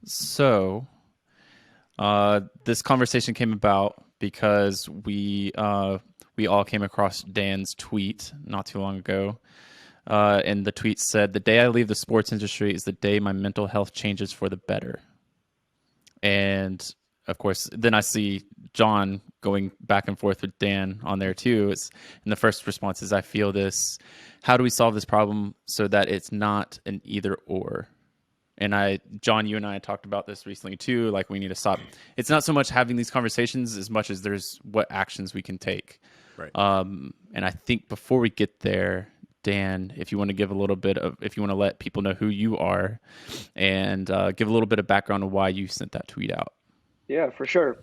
So, this conversation came about because we all came across Dan's tweet not too long ago. And the tweet said, "The day I leave the sports industry is the day my mental health changes for the better." And of course, then I see Jon going back and forth with Dan on there too. And the first response is, "I feel this. How do we solve this problem so that it's not an either or?" And Jon, you and I talked about this recently too. Like, we need to stop. It's not so much having these conversations as much as there's what actions we can take. Right. And I think before we get there, Dan, if you want to give a little bit of, if you want to let people know who you are, and give a little bit of background on why you sent that tweet out. Yeah, for sure.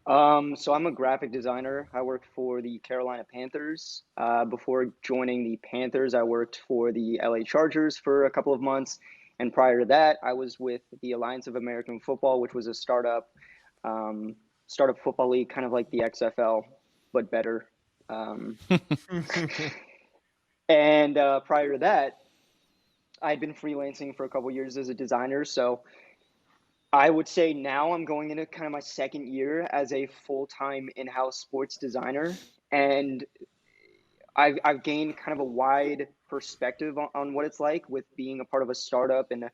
So I'm a graphic designer. I worked for the Carolina Panthers. Before joining the Panthers, I worked for the LA Chargers for a couple of months. And prior to that, I was with the Alliance of American Football, which was a startup football league, kind of like the XFL, but better. And prior to that, I'd been freelancing for a couple of years as a designer. So I would say now I'm going into kind of my second year as a full-time in-house sports designer. And I've gained kind of a wide perspective on what it's like with being a part of a startup and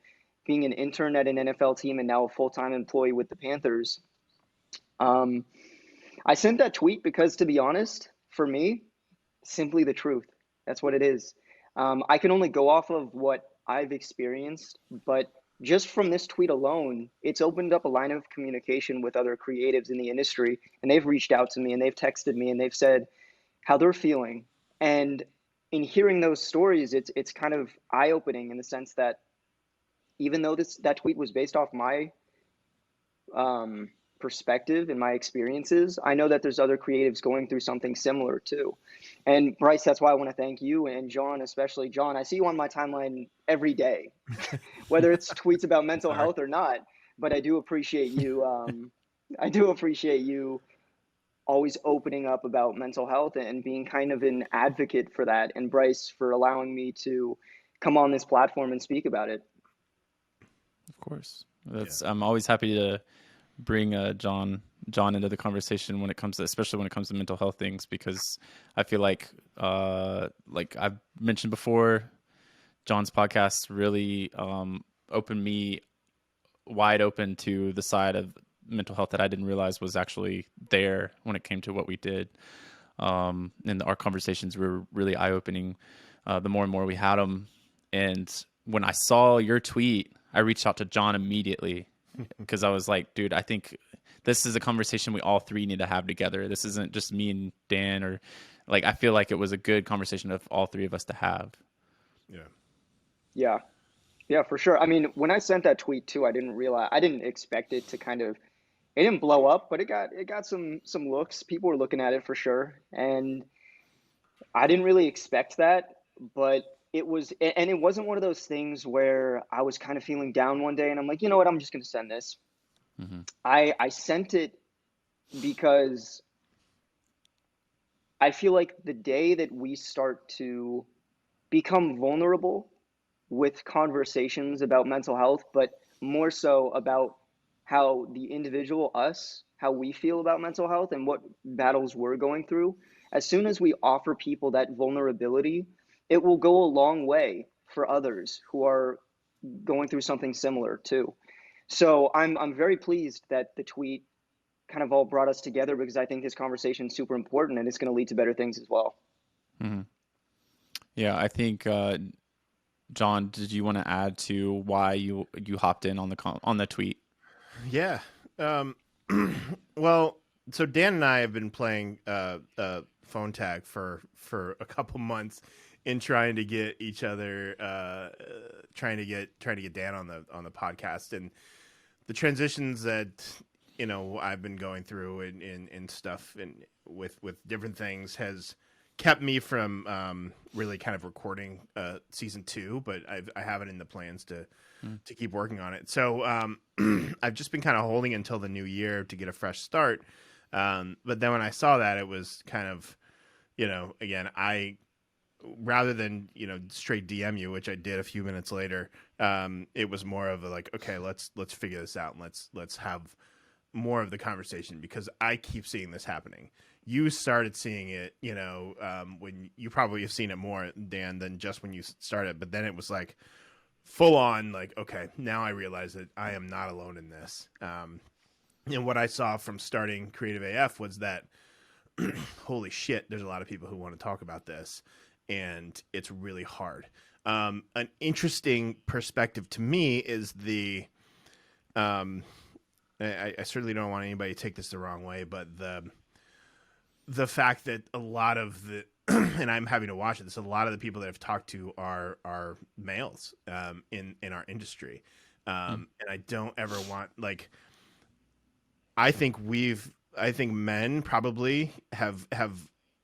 being an intern at an NFL team and now a full-time employee with the Panthers. I sent that tweet because, to be honest, for me, simply the truth. That's what it is. I can only go off of what I've experienced, but just from this tweet alone, it's opened up a line of communication with other creatives in the industry, and they've reached out to me and they've texted me and they've said how they're feeling. And in hearing those stories, it's kind of eye-opening in the sense that even though that tweet was based off my perspective and my experiences, I know that there's other creatives going through something similar too. And Bryce, that's why I want to thank you, and Jon, especially Jon. I see you on my timeline every day, whether it's tweets about mental health or not. But I do appreciate you. I do appreciate you always opening up about mental health and being kind of an advocate for that. And Bryce, for allowing me to come on this platform and speak about it. Of course, I'm always happy to bring Jon into the conversation when it comes to, especially when it comes to mental health things, because I feel like I've mentioned before, Jon's podcast really opened me wide open to the side of mental health that I didn't realize was actually there when it came to what we did. And our conversations were really eye-opening the more and more we had them. And when I saw your tweet, I reached out to Jon immediately because I was like, dude, I think this is a conversation we all three need to have together. This isn't just me and Dan, or like, I feel like it was a good conversation of all three of us to have. Yeah, for sure. I mean, when I sent that tweet too, I didn't expect it to it didn't blow up, but it got some looks. People were looking at it for sure. And I didn't really expect that, but it wasn't one of those things where I was kind of feeling down one day and I'm like, you know what, I'm just going to send this. Mm-hmm. I sent it because I feel like the day that we start to become vulnerable with conversations about mental health, but more so about how the individual, us, how we feel about mental health and what battles we're going through, as soon as we offer people that vulnerability, it will go a long way for others who are going through something similar too. So I'm very pleased that the tweet kind of all brought us together, because I think this conversation is super important and it's going to lead to better things as well. Mm-hmm. Yeah, I think, Jon, did you want to add to why you hopped in on the tweet? Yeah. Well, so Dan and I have been playing phone tag for a couple months in trying to get each other, trying to get Dan on the podcast, and the transitions that I've been going through and stuff and with different things has kept me from really kind of recording season 2, but I have it in the plans to keep working on it. So I've just been kind of holding until the new year to get a fresh start. But then when I saw that, it was kind of, again, rather than, straight DM you, which I did a few minutes later, it was more of a like, okay, let's figure this out, and let's have more of the conversation, because I keep seeing this happening. You started seeing it, when you probably have seen it more, Dan, than just when you started, but then it was like full on, like, okay, now I realize that I am not alone in this. And what I saw from starting Creative AF was that, holy shit, there's a lot of people who want to talk about this, and it's really hard. An interesting perspective to me is I certainly don't want anybody to take this the wrong way, but the fact that a lot of the and I'm having to watch this, a lot of the people that I've talked to are males in our industry, and I don't ever want, like, I think men probably have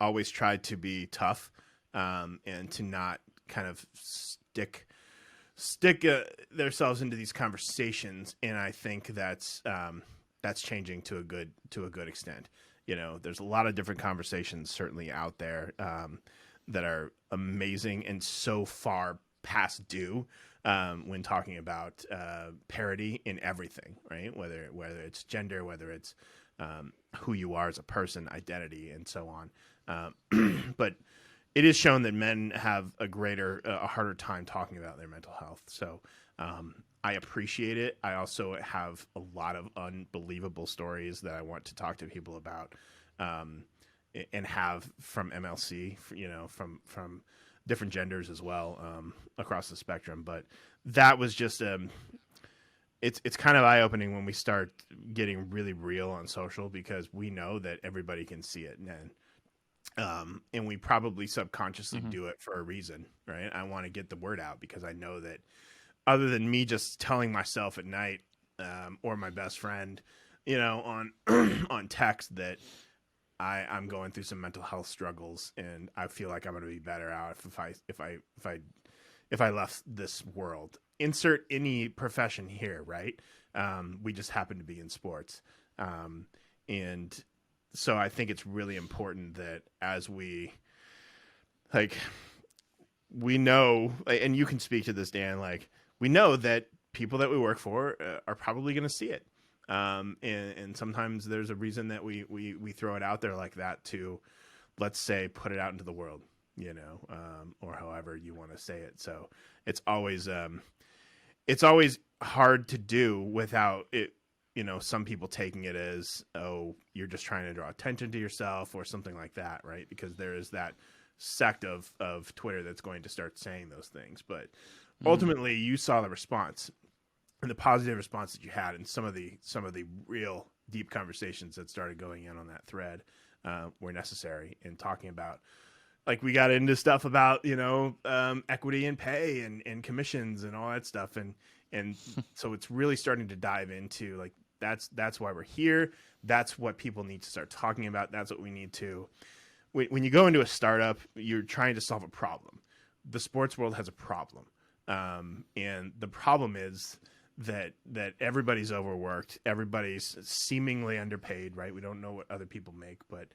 always tried to be tough, and to not kind of stick themselves into these conversations, and I think that's changing to a good extent. There's a lot of different conversations certainly out there that are amazing and so far past due when talking about parity in everything, right? Whether it's gender, whether it's who you are as a person, identity, and so on. But it is shown that men have a harder time talking about their mental health. So I appreciate it. I also have a lot of unbelievable stories that I want to talk to people about, and have from MLC, from different genders as well, across the spectrum. But that was just it's kind of eye-opening when we start getting really real on social, because we know that everybody can see it, and we probably subconsciously do it for a reason, right? I want to get the word out, because I know that other than me just telling myself at night, or my best friend, on on text, that I'm going through some mental health struggles, and I feel like I'm going to be better out if I left this world. Insert any profession here, right? We just happen to be in sports, and so I think it's really important that as we know, and you can speak to this, Dan, like, we know that people that we work for are probably going to see it. And sometimes there's a reason that we throw it out there like that to, let's say, put it out into the world, or however you want to say it. So it's always hard to do without it, some people taking it as, oh, you're just trying to draw attention to yourself or something like that, right? Because there is that sect of Twitter that's going to start saying those things. But ultimately, you saw the response and the positive response that you had, and some of the real deep conversations that started going in on that thread were necessary in talking about, like, we got into stuff about, equity in pay and commissions and all that stuff. And so it's really starting to dive into, like, that's why we're here. That's what people need to start talking about. That's what we need to, when you go into a startup, you're trying to solve a problem. The sports world has a problem. And the problem is that everybody's overworked. Everybody's seemingly underpaid, right? We don't know what other people make, but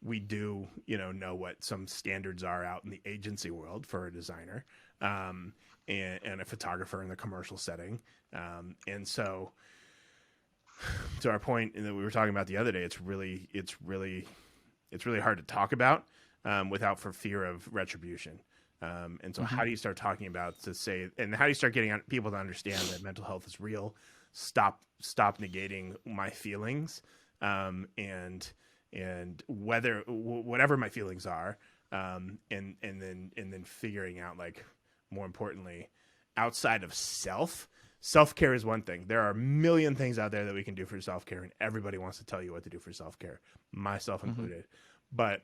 we do, know what some standards are out in the agency world for a designer, and a photographer in the commercial setting. And so, to our point that we were talking about the other day, it's really hard to talk about without for fear of retribution. And so how do you start talking about, and how do you start getting people to understand that mental health is real? Stop negating my feelings, and whatever my feelings are, and then figuring out, like, more importantly, outside of self-care is one thing. There are a million things out there that we can do for self-care, and everybody wants to tell you what to do for self-care, myself included. But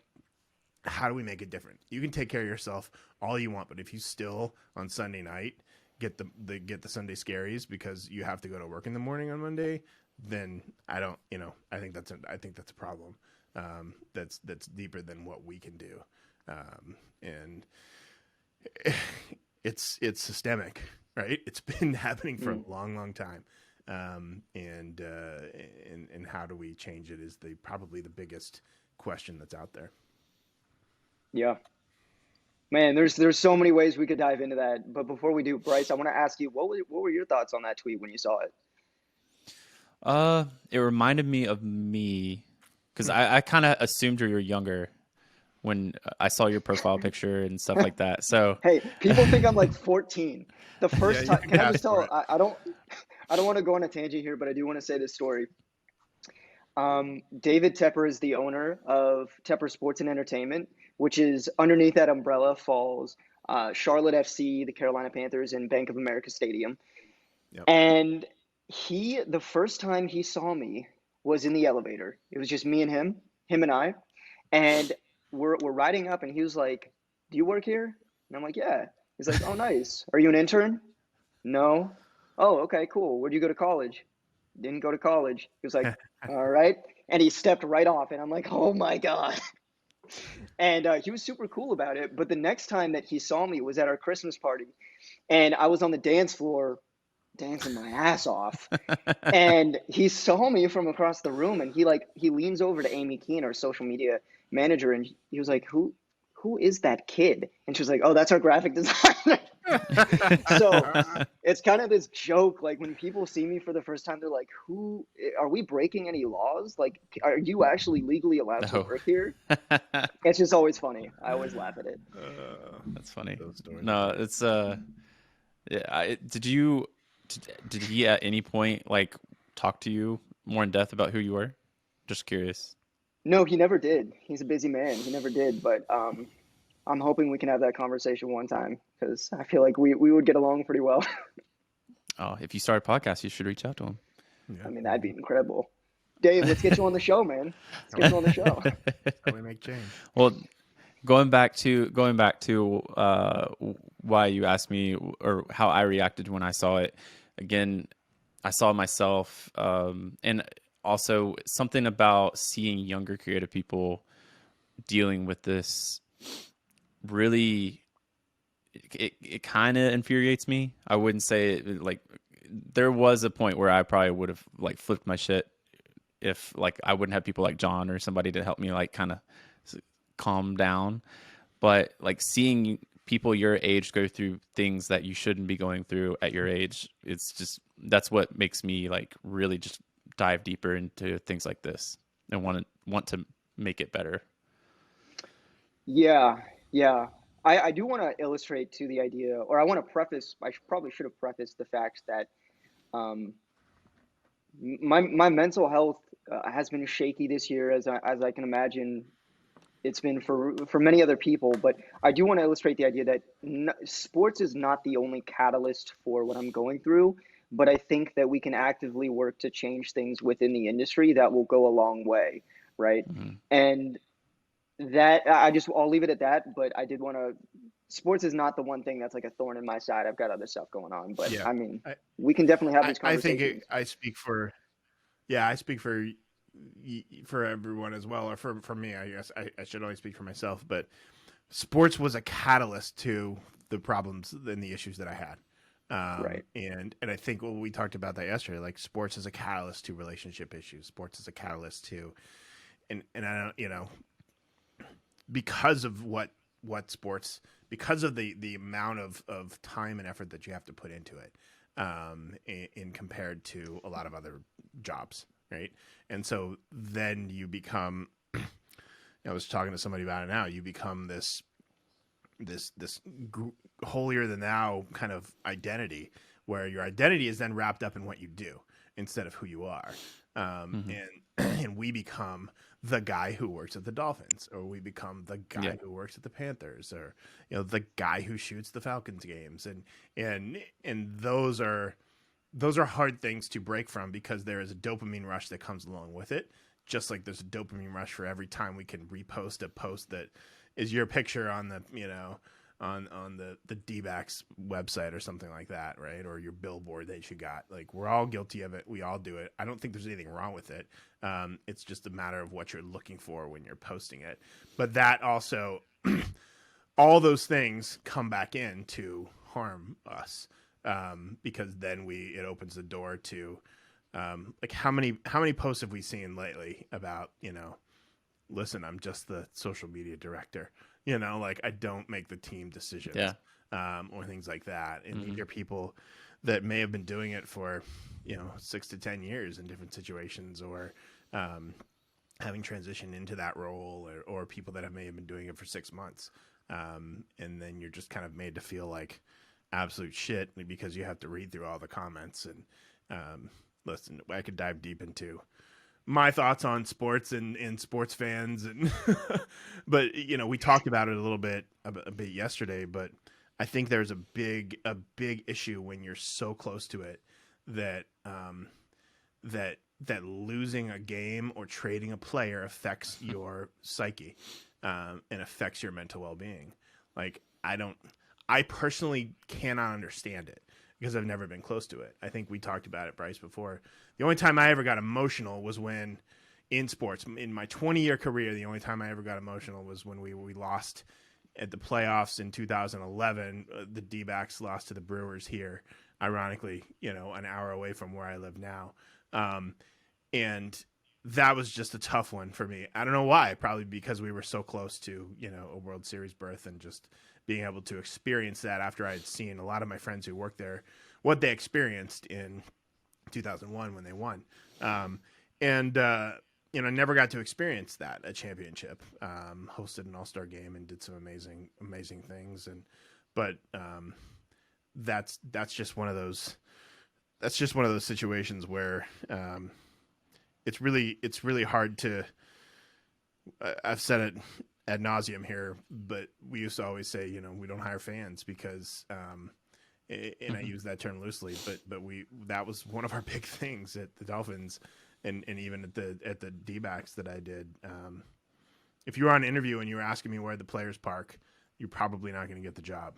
how do we make it different? You can take care of yourself all you want, but if you still on Sunday night get the Sunday scaries because you have to go to work in the morning on Monday, then I think that's a problem. That's deeper than what we can do, and it's systemic, right? It's been happening for a long time, and how do we change it is probably the biggest question that's out there. Yeah. Man, there's so many ways we could dive into that. But before we do, Bryce, I want to ask you, what were your thoughts on that tweet when you saw it? It reminded me of me because I kind of assumed you were younger when I saw your profile picture and stuff like that. So Hey, people think I'm like 14. The Yeah, first you time, can can I pass just for tell? it. I don't want to go on a tangent here, but I do want to say this story. David Tepper is the owner of Tepper Sports and Entertainment, which is underneath that umbrella falls Charlotte FC, the Carolina Panthers, and Bank of America Stadium. Yep. And the first time he saw me was in the elevator. It was just me and him and I. And we're riding up, and he was like, "Do you work here?" And I'm like, "Yeah." He's like, "Oh, nice. Are you an intern?" No. "Oh, okay, cool. Where'd you go to college?" "Didn't go to college." He was like, "All right." And he stepped right off, and I'm like, "Oh my God." And he was super cool about it. But the next time that he saw me was at our Christmas party, and I was on the dance floor dancing my ass off. And he saw me from across the room, and he leans over to Amy Keene, our social media manager, and he was like, "Who is that kid?" And she was like, "Oh, that's our graphic designer." So it's kind of this joke, like when people see me for the first time, they're like, "Who are we breaking any laws? Like, are you actually legally allowed to no, work here?" It's just always funny. I always laugh at it. that's funny. Those stories. No, it's yeah. Did he at any point like talk to you more in depth about who you were? Just curious. No, he never did. He's a busy man. He never did. But I'm hoping we can have that conversation one time because I feel like we would get along pretty well. Oh, if you start a podcast, you should reach out to him. I mean, that'd be incredible. Dave, let's get you on the show, man. Let's get you on the show. How we make change. Well, going back to why you asked me or how I reacted when I saw it. Again, I saw myself, and also something about seeing younger creative people dealing with this really it kind of infuriates me. I wouldn't say like there was a point where I probably would have like flipped my shit if like I wouldn't have people like John or somebody to help me like kind of calm down. But like seeing people your age go through things that you shouldn't be going through at your age, it's just that's what makes me like really just dive deeper into things like this and want to make it better. Yeah, yeah. I do want to illustrate to the idea, or I want to preface, probably should have prefaced the fact that um, my mental health has been shaky this year, as I can imagine it's been for many other people. But I do want to illustrate the idea that sports is not the only catalyst for what I'm going through. But I think that we can actively work to change things within the industry that will go a long way, right? Mm-hmm. And I'll leave it at that. But I did want to. Sports is not the one thing that's like a thorn in my side. I've got other stuff going on, but Yeah. I mean, I, we can definitely have these I think conversations. I speak for, yeah, I speak for everyone as well, or for me. I guess I should only speak for myself, but sports was a catalyst to the problems and the issues that I had. Right. And I think we talked about that yesterday. Like sports is a catalyst to relationship issues. Sports is a catalyst to, and I don't, because of what sports, because of the amount of time and effort that you have to put into it, in compared to a lot of other jobs, right? And so then you become, I was talking to somebody about it now. You become this holier than thou kind of identity, where your identity is then wrapped up in what you do instead of who you are. And we become the guy who works at the Dolphins, or we become the guy who works at the Panthers, or the guy who shoots the Falcons games, and those are hard things to break from, because there is a dopamine rush that comes along with it. Just like there's a dopamine rush for every time we can repost a post that is your picture on the on the D-backs website or something like that, right? Or your billboard that you got. Like, we're all guilty of it. We all do it. I don't think there's anything wrong with it. It's just a matter of what you're looking for when you're posting it. But that also, all those things come back in to harm us, because then it opens the door to, like, how many posts have we seen lately about, listen, I'm just the social media director. You know, like I don't make the team decisions, Yeah. or things like that. And Mm-hmm. these are people that may have been doing it for, 6 to 10 years in different situations, or having transitioned into that role, or people that may have been doing it for 6 months. And then you're just kind of made to feel like absolute shit because you have to read through all the comments. And listen, I could dive deep into my thoughts on sports and sports fans, and but we talked about it a bit yesterday. But I think there's a big issue when you're so close to it that that losing a game or trading a player affects your psyche, and affects your mental well-being. Like I personally cannot understand it because I've never been close to it. I think we talked about it, Bryce, before. The only time I ever got emotional was when, in sports, in my 20-year career, the only time I ever got emotional was when we lost at the playoffs in 2011. The D-backs lost to the Brewers here, ironically, an hour away from where I live now. And that was just a tough one for me. I don't know why. Probably because we were so close to, a World Series berth, and just being able to experience that after I had seen a lot of my friends who worked there, what they experienced in 2001 when they won. I never got to experience that, a championship. Hosted an All-Star game and did some amazing things. But that's just one of those situations where it's really hard to. I've said it ad nauseum here, but we used to always say, we don't hire fans because, and I use that term loosely, but that was one of our big things at the Dolphins, and even at the D-backs that I did. If you were on an interview and you were asking me where the players park, you're probably not going to get the job,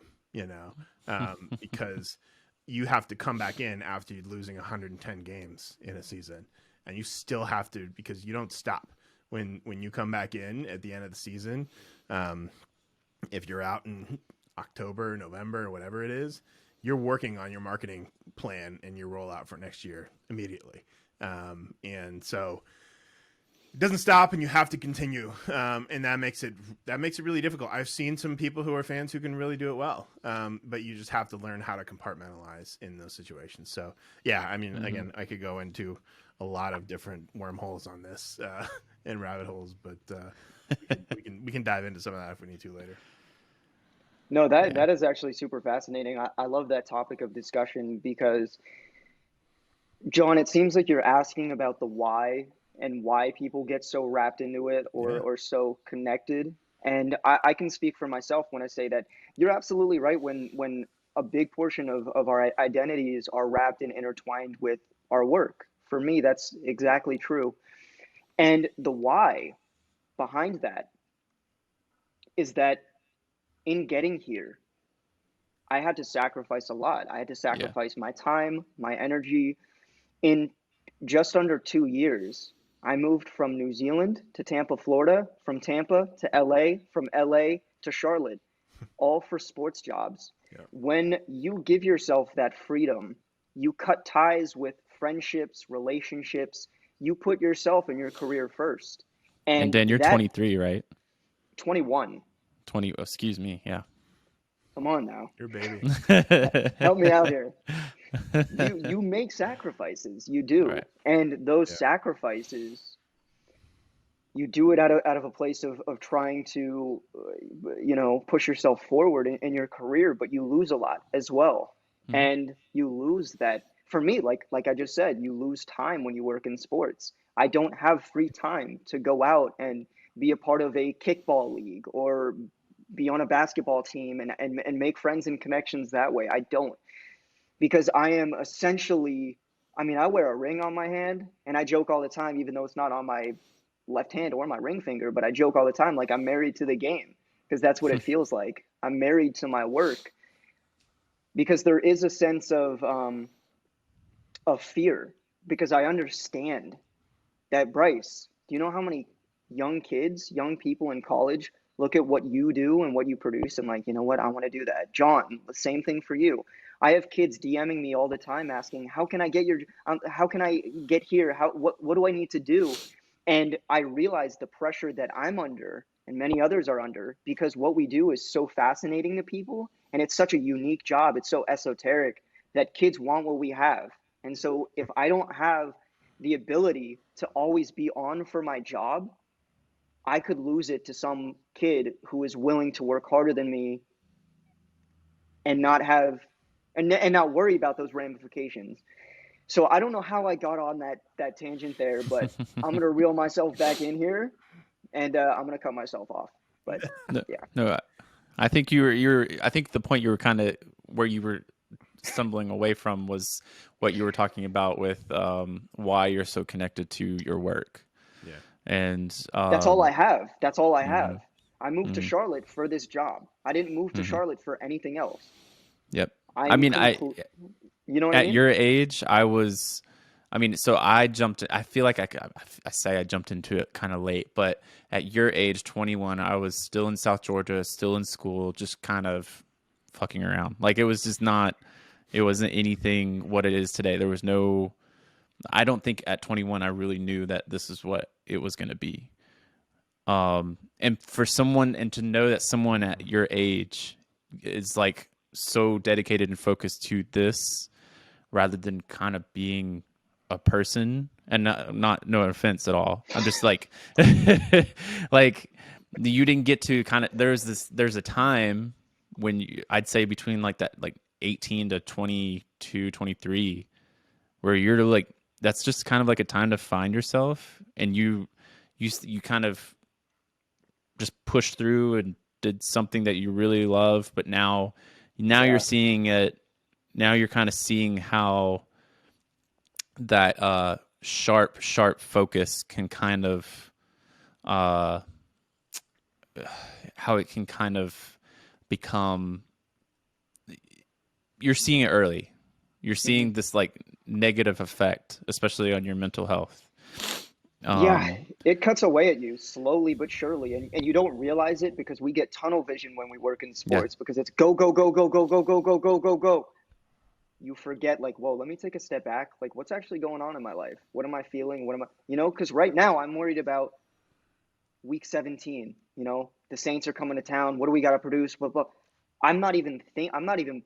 because you have to come back in after losing 110 games in a season, and you still have to, because you don't stop. When you come back in at the end of the season, if you're out in October, November, whatever it is, you're working on your marketing plan and your rollout for next year immediately. And so it doesn't stop, and you have to continue. And that makes it really difficult. I've seen some people who are fans who can really do it well, but you just have to learn how to compartmentalize in those situations. So yeah, I mean, again, I could go into a lot of different wormholes on this and rabbit holes, but we can dive into some of that if we need to later. No, that is actually super fascinating. I love that topic of discussion because, John, it seems like you're asking about the why and why people get so wrapped into it or so connected. And I can speak for myself when I say that you're absolutely right when a big portion of our identities are wrapped and intertwined with our work. For me, that's exactly true. And the why behind that is that in getting here, I had to sacrifice a lot. I had to sacrifice my time, my energy. In just under 2 years, I moved from New Zealand to Tampa, Florida, from Tampa to LA, from LA to Charlotte, all for sports jobs. Yeah. When you give yourself that freedom, you cut ties with friendships, relationships, you put yourself and your career first. And Dan, you're 23, right? 21. 20, excuse me, yeah. Come on now. Your baby. Help me out here. You make sacrifices, you do. Right. And those sacrifices, you do it out of a place of trying to, push yourself forward in your career, but you lose a lot as well. Mm-hmm. And you lose that. For me, like I just said, you lose time when you work in sports. I don't have free time to go out and be a part of a kickball league or be on a basketball team and make friends and connections that way. I don't, because I am essentially, I wear a ring on my hand, and I joke all the time, even though it's not on my left hand or my ring finger, but I joke all the time like I'm married to the game, because that's what it feels like. I'm married to my work, because there is a sense of fear, because I understand that, Bryce, do you know how many young people in college look at what you do and what you produce and like, you know what, I want to do that. John, the same thing for you. I have kids DMing me all the time asking, how can I get here? What do I need to do? And I realize the pressure that I'm under and many others are under, because what we do is so fascinating to people, and it's such a unique job. It's so esoteric that kids want what we have. And so if I don't have the ability to always be on for my job, I could lose it to some kid who is willing to work harder than me and not have and not worry about those ramifications. So I don't know how I got on that tangent there, but I'm gonna reel myself back in here, and I'm gonna cut myself off. But No, yeah, no, I think I think the point you were kind of where you were stumbling away from was what you were talking about with why you're so connected to your work. Yeah. And that's all I have. That's all I mhm, have. I moved to mhm. Charlotte for this job. I didn't move to Hmm. Charlotte for anything else. Yep. I I'm mean, you know what I at mean? your age, I mean, so I jumped. I feel like I say I jumped into it kind of late, but at your age, 21, I was still in South Georgia, still in school, just kind of fucking around. Like it was just not. It wasn't anything what it is today. There was no. I don't think at 21 I really knew that this is what it was going to be. And for someone, and to know that someone at your age is like so dedicated and focused to this rather than kind of being a person, and not no offense at all. I'm just like like you didn't get to kind of there's a time when I'd say between like that like 18 to 22, 23 where you're like that's just kind of like a time to find yourself, and you kind of just pushed through and did something that you really love, but now you're Yeah, seeing it. Now you're kind of seeing how that sharp focus can kind of uh how it can kind of become, you're seeing it early. You're hmm seeing this like negative effect, especially on your mental health. yeah. Um It cuts away at you slowly but surely, and you don't realize it because we get tunnel vision when we work in yeah. sports because it's go go go go go go go go go go go. You forget like, whoa, let me take a step back. Like, what's actually going on in my life? What am I feeling? What am I, because right now I'm worried about week 17. The Saints are coming to town. What do we got to produce? Blah, blah. I'm not even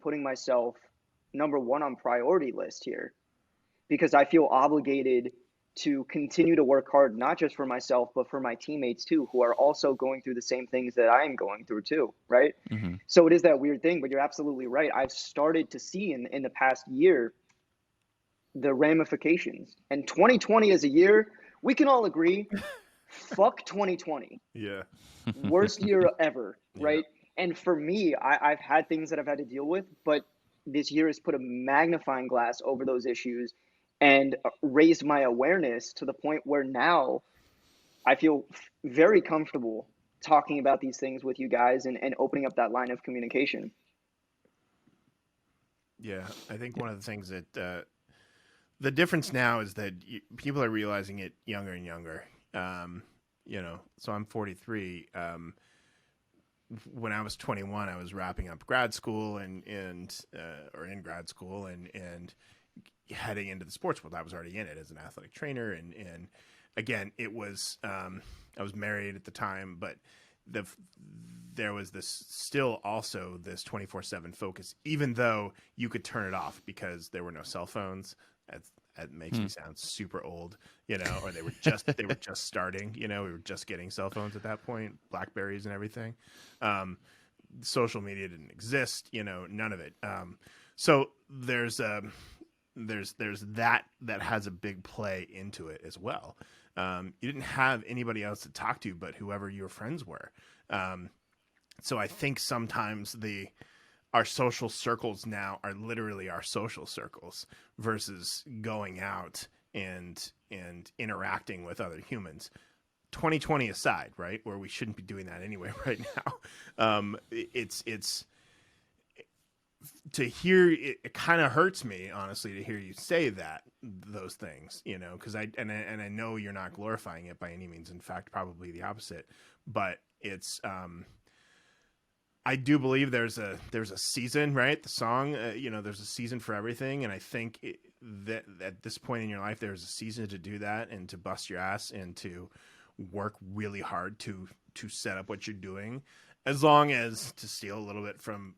putting myself number one on priority list here because I feel obligated to continue to work hard, not just for myself, but for my teammates too, who are also going through the same things that I am going through too. Right. Hmm. So it is that weird thing, but you're absolutely right. I've started to see in the past year the ramifications. And 2020 is a year we can all agree, fuck 2020, Yeah. worst year ever, Yeah. right? And for me, I've had things that I've had to deal with, but this year has put a magnifying glass over those issues and raised my awareness to the point where now I feel very comfortable talking about these things with you guys and opening up that line of communication. Yeah. I think one of the things that the difference now is that people are realizing it younger and younger. So I'm 43. When I was 21, I was wrapping up grad school or in grad school and heading into the sports world. I was already in it as an athletic trainer. And again, it was, I was married at the time, but there was still also this 24/7 focus, even though you could turn it off because there were no cell phones. That makes me sound super old, or they were just starting, we were just getting cell phones at that point, Blackberries and everything. Social media didn't exist, none of it. So there's that has a big play into it as well. You didn't have anybody else to talk to but whoever your friends were. So I think sometimes our social circles now are literally our social circles versus going out and interacting with other humans. 2020 aside, right, where we shouldn't be doing that anyway right now. It's to hear it kind of hurts me, honestly, to hear you say those things, because I know you're not glorifying it by any means. In fact, probably the opposite. But it's I do believe there's a season, right? The song, there's a season for everything, and I think that at this point in your life, there's a season to do that and to bust your ass and to work really hard to set up what you're doing, as long as, to steal a little bit from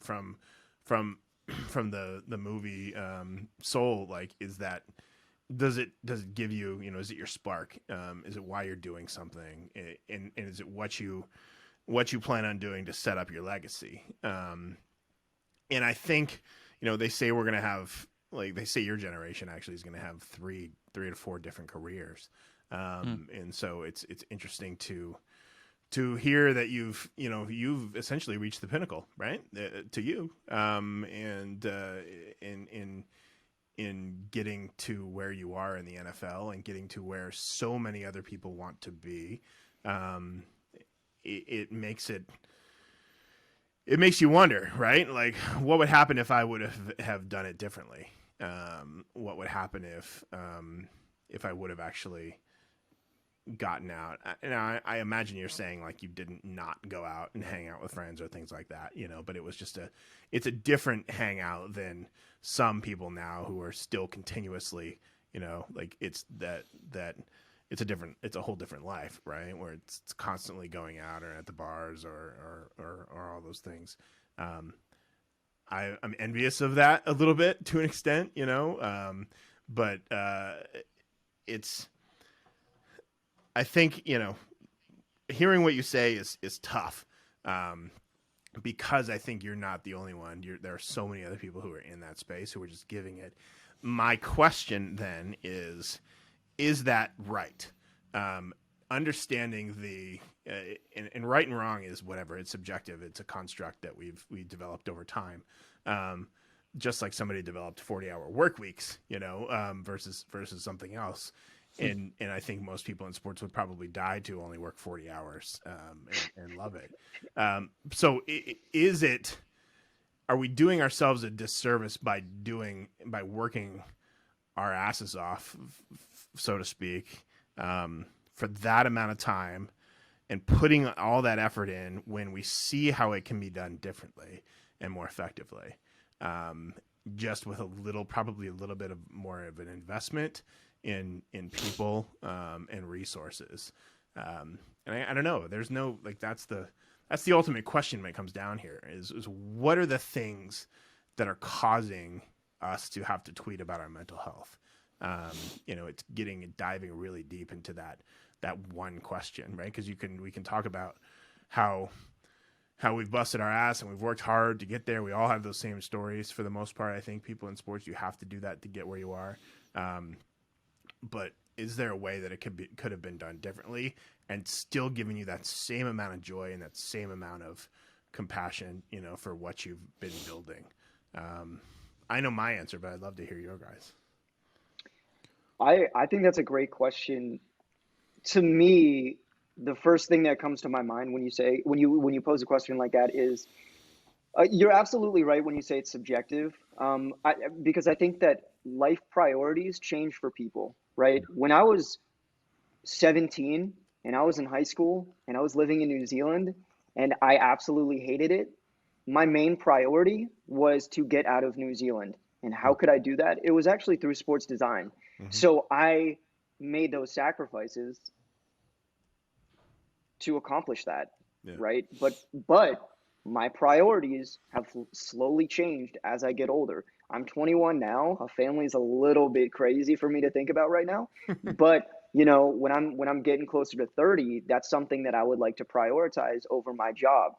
the movie Soul, like, is that, does it give you, is it your spark? Is it why you're doing something? And is it what you plan on doing to set up your legacy? And I think, they say we're going to have, like, they say your generation actually is going to have three to four different careers. And so it's interesting to hear that you've essentially reached the pinnacle, right? To you, and in getting to where you are in the NFL and getting to where so many other people want to be. It makes you wonder, right? Like, what would happen if I would have done it differently? What would happen if I would have actually gotten out? And I imagine you're saying, like, you didn't not go out and hang out with friends or things like that, but it was just it's a different hangout than some people now who are still continuously, like, it's that it's a whole different life, right? Where it's constantly going out or at the bars or all those things. I'm envious of that a little bit, to an extent, but it's, I think, hearing what you say is tough, because I think you're not the only one. There are so many other people who are in that space who are just giving it. My question then is that right? Understanding and right and wrong is whatever. It's subjective. It's a construct that we developed over time. Just like somebody developed 40-hour work weeks, versus something else. And I think most people in sports would probably die to only work 40 hours and love it. So are we doing ourselves a disservice by working our asses off, so to speak, for that amount of time and putting all that effort in when we see how it can be done differently and more effectively, just with probably a little bit of more of an investment in people and resources. And I don't know, there's no, like, that's the ultimate question when it comes down here is what are the things that are causing us to have to tweet about our mental health? It's diving really deep into that one question, right? Because we can talk about how we've busted our ass and we've worked hard to get there. We all have those same stories for the most part. I think people in sports, you have to do that to get where you are. But is there a way that it could have been done differently and still giving you that same amount of joy and that same amount of compassion, for what you've been building? I know my answer, but I'd love to hear your guys. I think that's a great question. To me, the first thing that comes to my mind when you pose a question like that is, you're absolutely right when you say it's subjective. Because I think that life priorities change for people, right? When I was 17 and I was in high school and I was living in New Zealand and I absolutely hated it, my main priority was to get out of New Zealand. And how could I do that? It was actually through sports design. Mm-hmm. So I made those sacrifices to accomplish that, right? But my priorities have slowly changed as I get older. I'm 21 now. A family is a little bit crazy for me to think about right now. But, when I'm getting closer to 30, that's something that I would like to prioritize over my job.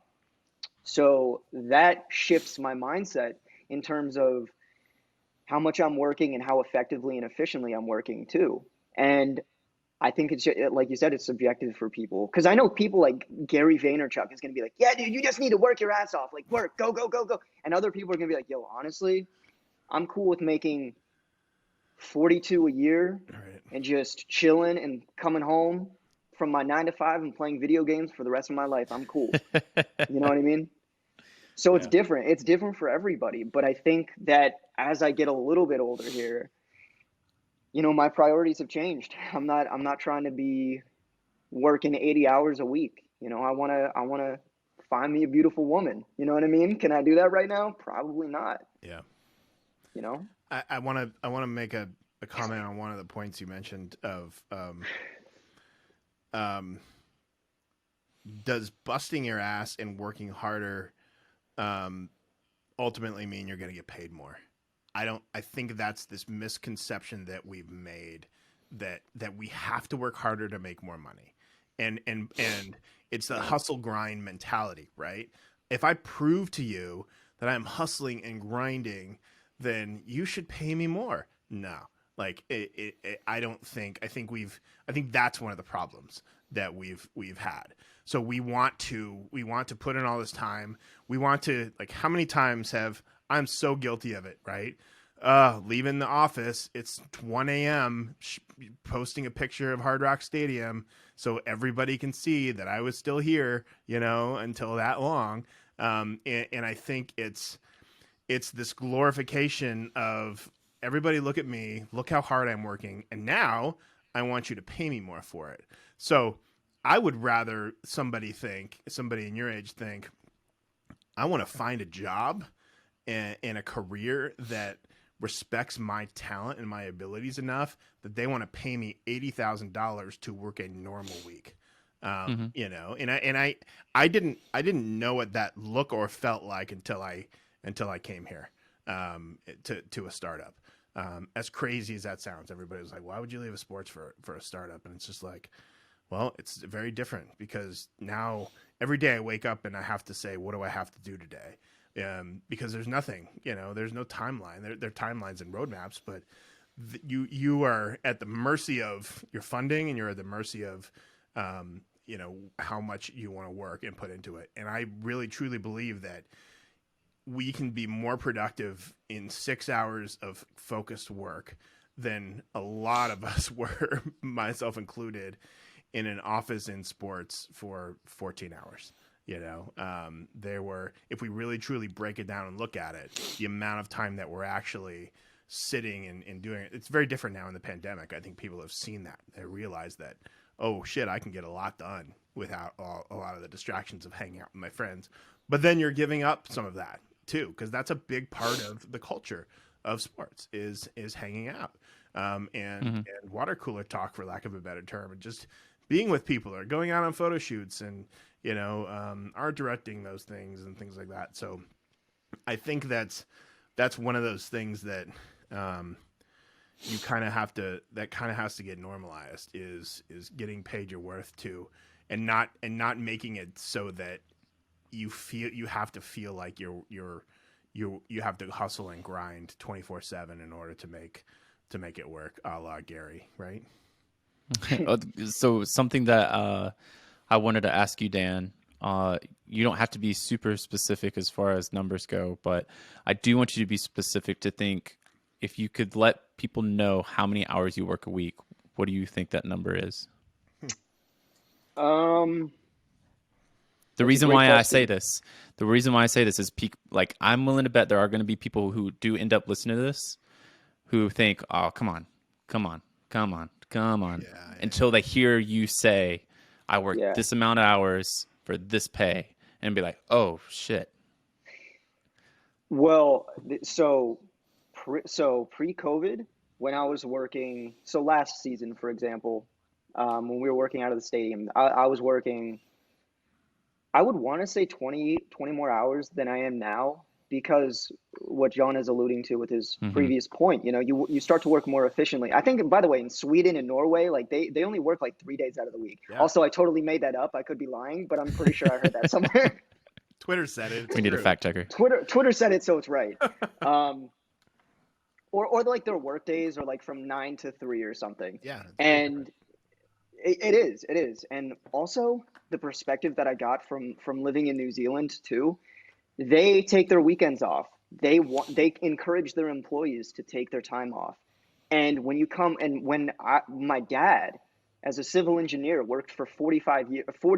So that shifts my mindset in terms of how much I'm working and how effectively and efficiently I'm working too. And I think it's, like you said, it's subjective for people. Because I know people like Gary Vaynerchuk is going to be like, yeah, dude, you just need to work your ass off. Like, work, go, go, go, go. And other people are going to be like, yo, honestly, I'm cool with making 42 a year and just chilling and coming home from my 9 to 5 and playing video games for the rest of my life. I'm cool. You know what I mean? So it's different. It's different for everybody. But I think that as I get a little bit older here, my priorities have changed. I'm not trying to be working 80 hours a week. I want to find me a beautiful woman. You know what I mean? Can I do that right now? Probably not. Yeah. I want to make a comment on one of the points you mentioned of does busting your ass and working harder ultimately mean you're going to get paid more? I think that's this misconception that we've made that we have to work harder to make more money. And it's the hustle grind mentality, right? If I prove to you that I'm hustling and grinding, then you should pay me more. No. Like I don't think, I think that's one of the problems that we've had. So we want to put in all this time. We want to, like, how many times I'm so guilty of it, right? Leaving the office, it's 1 a.m. Posting a picture of Hard Rock Stadium so everybody can see that I was still here, until that long. And I think it's this glorification of everybody look at me, look how hard I'm working, and now I want you to pay me more for it. So I would rather somebody in your age think, I want to find a job and a career that respects my talent and my abilities enough that they want to pay me $80,000 to work a normal week. And I didn't know what that looked or felt like until I came here to a startup. As crazy as that sounds, everybody was like, why would you leave a sports for a startup? And it's just like, well, it's very different because now every day I wake up and I have to say, what do I have to do today? Because there's nothing, there's no timeline. There are timelines and roadmaps, but you are at the mercy of your funding, and you're at the mercy of, how much you want to work and put into it. And I really truly believe that we can be more productive in 6 hours of focused work than a lot of us were, myself included, in an office in sports for 14 hours. There were, if we really truly break it down and look at it, the amount of time that we're actually sitting and doing it, it's very different now in the pandemic. I think people have seen that. They realize that, oh shit, I can get a lot done without a lot of the distractions of hanging out with my friends. But then you're giving up some of that too, because that's a big part of the culture of sports is hanging out, and water cooler talk, for lack of a better term, and just being with people or going out on photo shoots and art directing those things and things like that. So I think that's one of those things that you kind of have to, that kind of has to get normalized, is getting paid your worth to, and not making it so that you have to feel like you have to hustle and grind 24/7 in order to make it work, a la Gary, right? So something that I wanted to ask you, Dan, you don't have to be super specific as far as numbers go, but I do want you to be specific to think, if you could let people know how many hours you work a week, what do you think that number is? The reason why I say this is like, I'm willing to bet there are going to be people who do end up listening to this who think, oh, come on, until they hear you say, I work this amount of hours for this pay, and be like, oh shit. Well, so pre-COVID, when I was working, so last season, for example, when we were working out of the stadium, I was working, I would want to say 20 more hours than I am now, because what Jon is alluding to with his previous point, you start to work more efficiently. I think, by the way, in Sweden and Norway, like they only work like 3 days out of the week. Yeah. Also, I totally made that up. I could be lying, but I'm pretty sure I heard that somewhere. Twitter said it. We need a fact checker. Twitter said it, so it's right. Or like their work days are like from 9 to 3 or something. Yeah. And it is. And also the perspective that I got from living in New Zealand too, they take their weekends off. They encourage their employees to take their time off. And when my dad, as a civil engineer, worked for 40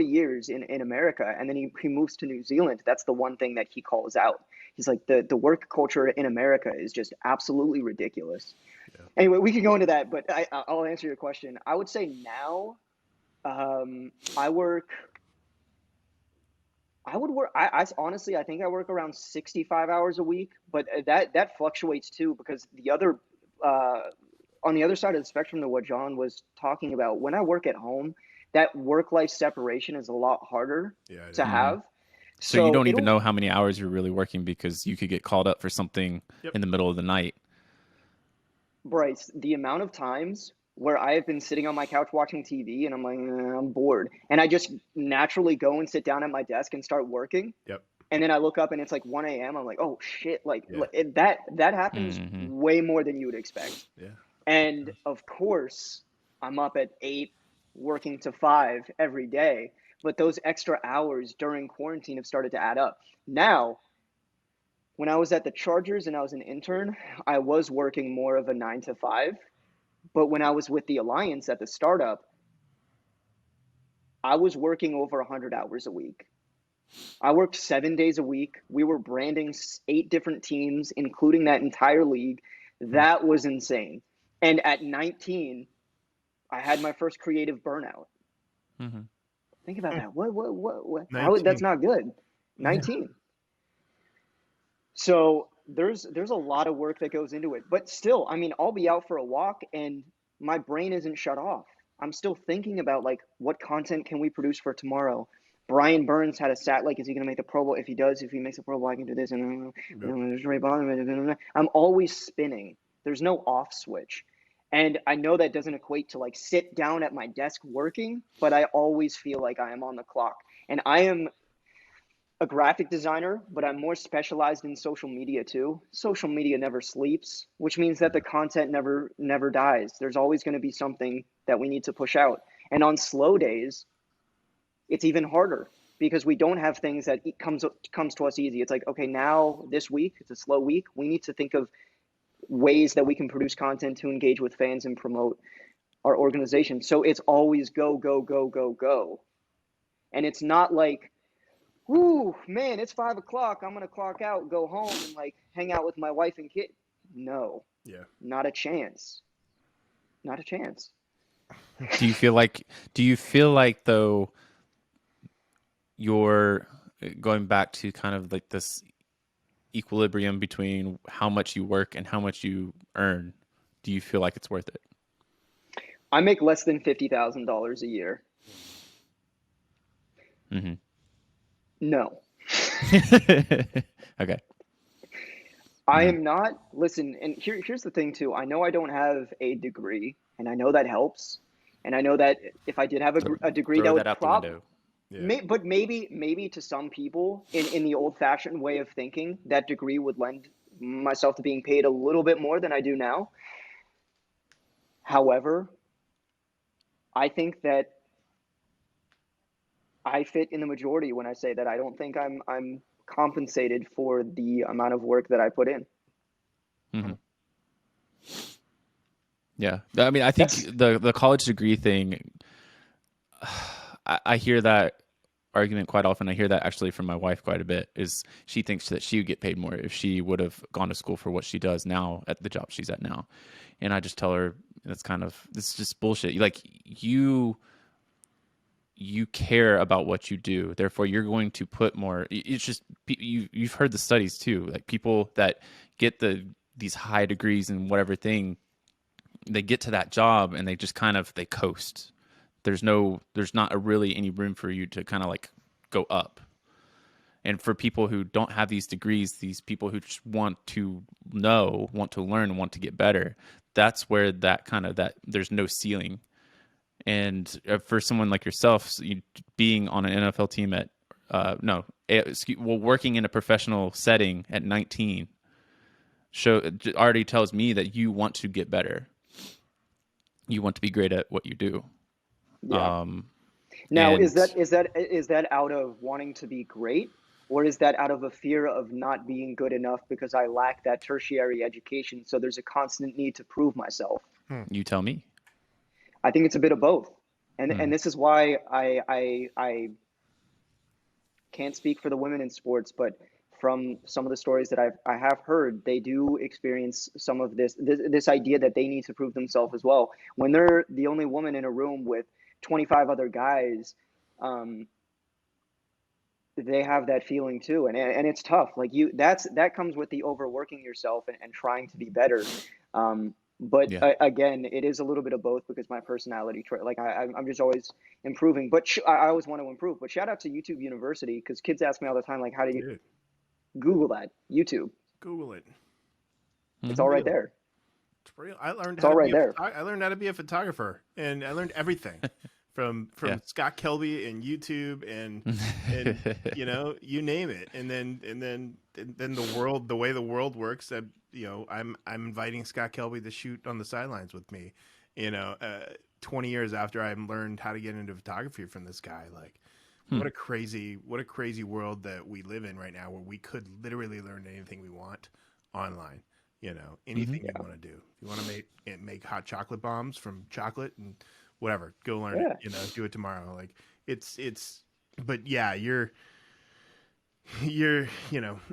years in America, and then he moves to New Zealand, that's the one thing that he calls out. He's like, the work culture in America is just absolutely ridiculous. Yeah. Anyway, we can go into that, but I'll answer your question. I would say now, I honestly, I think I work around 65 hours a week, but that fluctuates too, because on the other side of the spectrum to what Jon was talking about, when I work at home, that work-life separation is a lot harder to have. So you don't even it'll know how many hours you're really working because you could get called up for something in the middle of the night. Bryce, the amount of times where I have been sitting on my couch watching TV and I'm like, I'm bored. And I just naturally go and sit down at my desk and start working. Yep. And then I look up and it's like 1 a.m. I'm like, oh shit. Like Yeah. that happens way more than you would expect. Yeah. And of course, I'm up at 8, working to 5 every day. But those extra hours during quarantine have started to add up. Now, when I was at the Chargers and I was an intern, I was working more of a 9 to 5. But when I was with the Alliance at the startup, I was working over 100 hours a week. I worked 7 days a week. We were branding 8 different teams, including that entire league. That was insane. And at 19, I had my first creative burnout. Think about that. What? How, that's not good. 19. Yeah. So there's a lot of work that goes into it. But still, I mean, I'll be out for a walk and my brain isn't shut off. I'm still thinking about like what content can we produce for tomorrow. Brian Burns had a stat like, is he going to make the Pro Bowl? If he does, if he makes the Pro Bowl, I can do this. And I'm always spinning. There's no off switch. And I know that doesn't equate to like sit down at my desk working, but I always feel like I am on the clock. And I am a graphic designer, but I'm more specialized in social media too. Social media never sleeps, which means that the content never dies. There's always going to be something that we need to push out. And on slow days, it's even harder because we don't have things that comes to us easy. It's like, okay, now this week, it's a slow week. We need to think of ways that we can produce content to engage with fans and promote our organization. So it's always go, go, go, go, go. And it's not like, ooh, man, it's 5 o'clock. I'm going to clock out, go home and like hang out with my wife and kid. No, not a chance. Not a chance. Do you feel like though, you're going back to kind of like this equilibrium between how much you work and how much you earn? Do you feel like it's worth it? I make less than $50,000 a year. No. Okay. I am not. Listen, and here's the thing too. I know I don't have a degree, and I know that helps. And I know that if I did have a degree, that would probably. But maybe to some people in the old-fashioned way of thinking, that degree would lend myself to being paid a little bit more than I do now. However, I think that I fit in the majority when I say that I don't think I'm compensated for the amount of work that I put in. Yeah. I mean, I think the college degree thing, I hear that argument quite often. I hear that actually from my wife quite a bit, is she thinks that she would get paid more if she would have gone to school for what she does now at the job she's at now. And I just tell her this is just bullshit. Like you care about what you do. Therefore, you're going to put more. It's just, you've heard the studies too. Like people that get these high degrees in whatever thing, they get to that job and they just they coast. There's not really any room for you to kind of like go up. And for people who don't have these degrees, these people who just want to know, want to learn, want to get better, that's where that there's no ceiling. And for someone like yourself, being on an NFL team working in a professional setting at 19, already tells me that you want to get better. You want to be great at what you do. Yeah. Now, is that out of wanting to be great, or is that out of a fear of not being good enough because I lack that tertiary education? So there's a constant need to prove myself. You tell me. I think it's a bit of both. And this is why I can't speak for the women in sports, but from some of the stories that I have heard, they do experience some of this idea that they need to prove themselves as well. When they're the only woman in a room with 25 other guys, they have that feeling too. And it's tough. Like that comes with the overworking yourself and trying to be better. But Yeah. again, it is a little bit of both because my personality trait, like I'm just always improving. But I always want to improve. But shout out to YouTube University, because kids ask me all the time, like, how do you Dude, Google that? YouTube. Google it. It's It's all Mm-hmm. right real. there. It's real. I learned It's how all to right be there. I learned how to be a photographer, and I learned everything from Yeah. Scott Kelby and YouTube and you know, you name it. And then the way the world works, I'm inviting Scott Kelby to shoot on the sidelines with me, 20 years after I learned how to get into photography from this guy. Like, what a crazy world that we live in right now, where we could literally learn anything we want online. Mm-hmm. Anything you want to do. If you want to make hot chocolate bombs from chocolate and whatever, go learn it. Yeah. Do it tomorrow. Like, but yeah,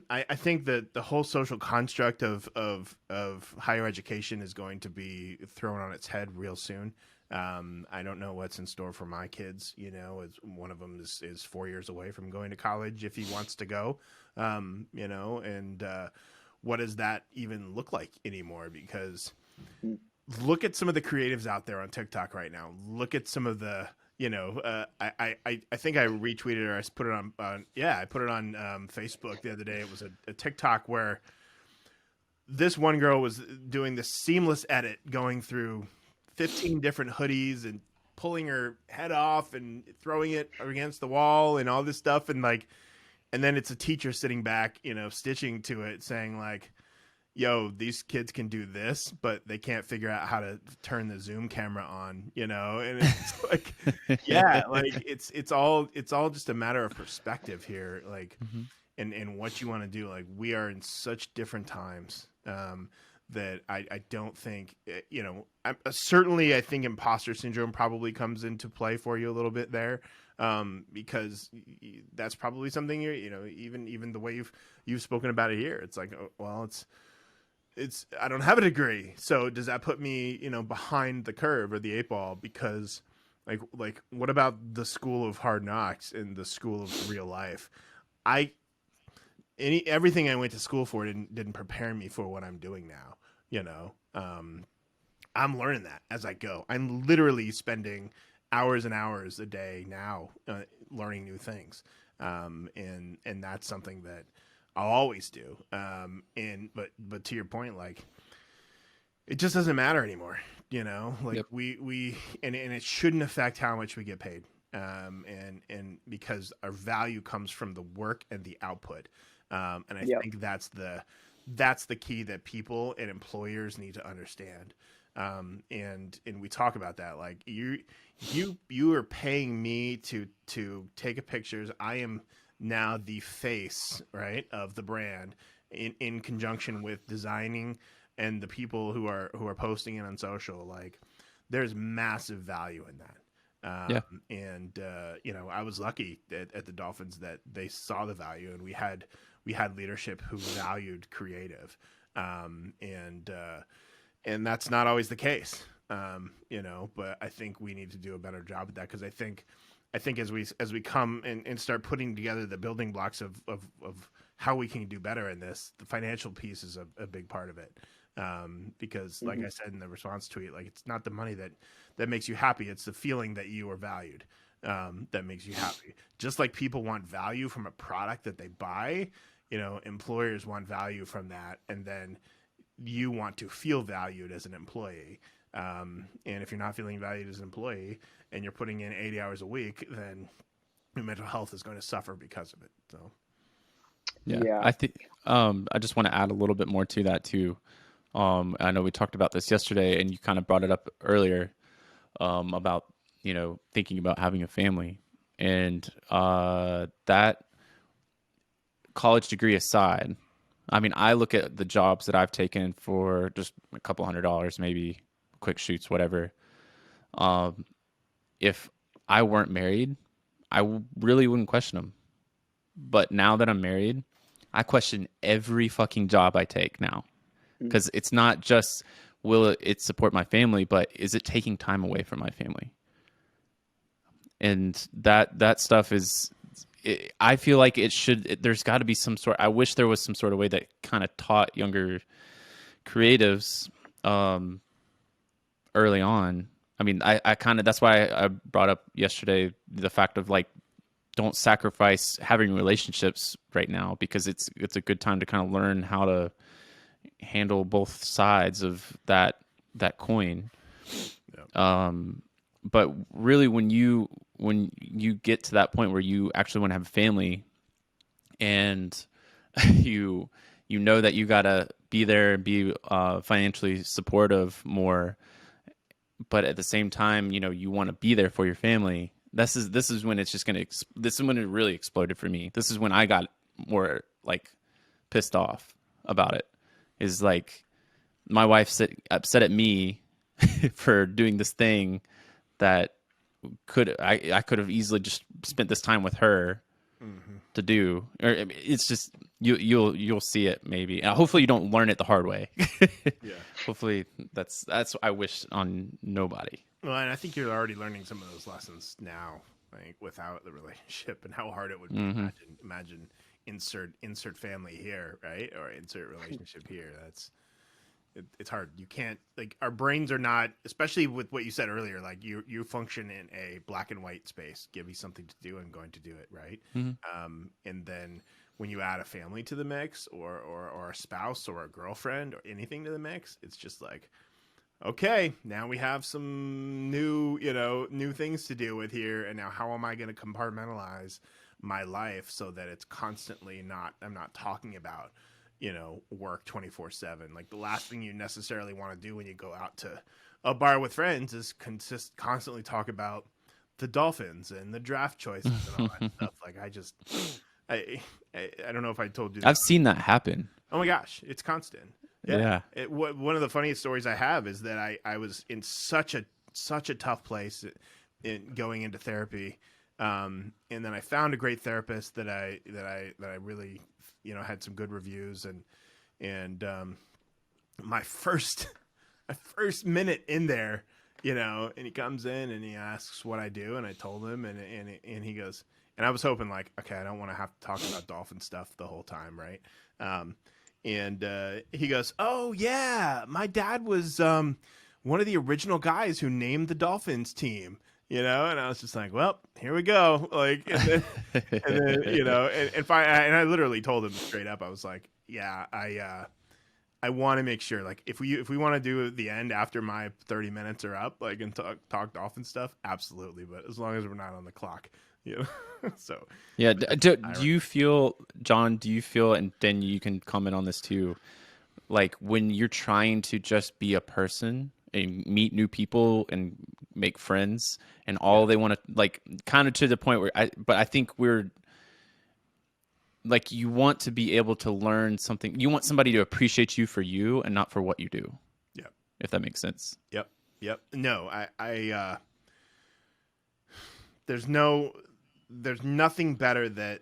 I think that the whole social construct of higher education is going to be thrown on its head real soon. I don't know what's in store for my kids. As one of them is 4 years away from going to college if he wants to go. And what does that even look like anymore? Because look at some of the creatives out there on TikTok right now. Look at some of the, I think I retweeted, or I put it on, I put it on Facebook the other day. It was a TikTok where this one girl was doing this seamless edit, going through 15 different hoodies and pulling her head off and throwing it against the wall and all this stuff. And then it's a teacher sitting back, stitching to it, saying like, yo, these kids can do this, but they can't figure out how to turn the Zoom camera on, and it's like, yeah, like it's all just a matter of perspective here. Like, Mm-hmm. and what you want to do. Like, we are in such different times, that I don't think, certainly I think imposter syndrome probably comes into play for you a little bit there. Because that's probably something even the way you've spoken about it here. It's like, oh, well, it's I don't have a degree, so does that put me behind the curve or the eight ball? Because like what about the school of hard knocks and the school of real life? Everything I went to school for didn't prepare me for what I'm doing now. I'm learning that as I go. I'm literally spending hours and hours a day now, learning new things. And that's something that I'll always do. But to your point, like, it just doesn't matter anymore. Like, Yep. we and it shouldn't affect how much we get paid. And because our value comes from the work and the output. And I Yep. think that's the key that people and employers need to understand. And we talk about that. Like, you are paying me to take pictures. I am now the face, right, of the brand in conjunction with designing and the people who are posting it on social. Like, there's massive value in that. Yeah. And I was lucky at the Dolphins that they saw the value, and we had leadership who valued creative. And that's not always the case. But I think we need to do a better job at that, because I think as we come and start putting together the building blocks of how we can do better in this, the financial piece is a big part of it. Because like I said in the response tweet, like, it's not the money that makes you happy. It's the feeling that you are valued, that makes you happy. Just like people want value from a product that they buy, employers want value from that. And then you want to feel valued as an employee. And if you're not feeling valued as an employee and you're putting in 80 hours a week, then your mental health is going to suffer because of it. So, Yeah. I think I just want to add a little bit more to that too. I know we talked about this yesterday, and you kind of brought it up earlier, about thinking about having a family, and that college degree aside. I mean, I look at the jobs that I've taken for just a couple $100, maybe quick shoots, whatever. If I weren't married, really wouldn't question them. But now that I'm married, I question every fucking job I take now, because it's not just will it support my family, but is it taking time away from my family? And that stuff is, I feel like it should. There's got to be some sort. I wish there was some sort of way that kind of taught younger creatives early on. I mean, I kind of, that's why I brought up yesterday the fact of like, don't sacrifice having relationships right now, because it's a good time to kind of learn how to handle both sides of that coin. Yeah. But really, when you get to that point where you actually want to have a family, and you know that you gotta be there and be financially supportive more, but at the same time, you want to be there for your family. This is when it's just gonna. This is when it really exploded for me. This is when I got more like pissed off about it. Is like my wife upset at me for doing this thing that I could have easily just spent this time with her to do. Or I mean, it's just you'll see it maybe. Hopefully you don't learn it the hard way. Yeah. Hopefully that's I wish on nobody. Well, and I think you're already learning some of those lessons now, like without the relationship, and how hard it would be. Imagine insert family here, right? Or insert relationship here. It's hard. You can't, like, our brains are not, especially with what you said earlier, like you function in a black and white space. Give me something to do, I'm going to do it, right? And then when you add a family to the mix, or a spouse or a girlfriend or anything to the mix, it's just like, okay, now we have some new things to deal with here, and now how am I going to compartmentalize my life so that it's constantly I'm not talking about work 24/7. Like, the last thing you necessarily want to do when you go out to a bar with friends is constantly talk about the Dolphins and the draft choices and all that stuff. Like, I don't know if I told you that. I've seen that happen. Oh my gosh, it's constant. Yeah. One of the funniest stories I have is that I was in such a tough place in going into therapy, and then I found a great therapist that I really had some good reviews, and my first minute in there, and he comes in and he asks what I do, and I told him, and he goes, and I was hoping, like, okay, I don't want to have to talk about Dolphin stuff the whole time, right? And he goes, "Oh yeah, my dad was one of the original guys who named the Dolphins team." And I was just like, well, here we go. Like, and then and I literally told him straight up. I was like, yeah, I want to make sure, like, if we want to do the end after my 30 minutes are up, like, and talk Dolphin stuff, absolutely. But as long as we're not on the clock, So yeah. Do you feel, John? Do you feel, and then you can comment on this too, like when you're trying to just be a person and meet new people and make friends, and all they want to, like, kind of to the point where I think we're like, you want to be able to learn something. You want somebody to appreciate you for you and not for what you do. Yeah. If that makes sense. Yep. No, I there's nothing better that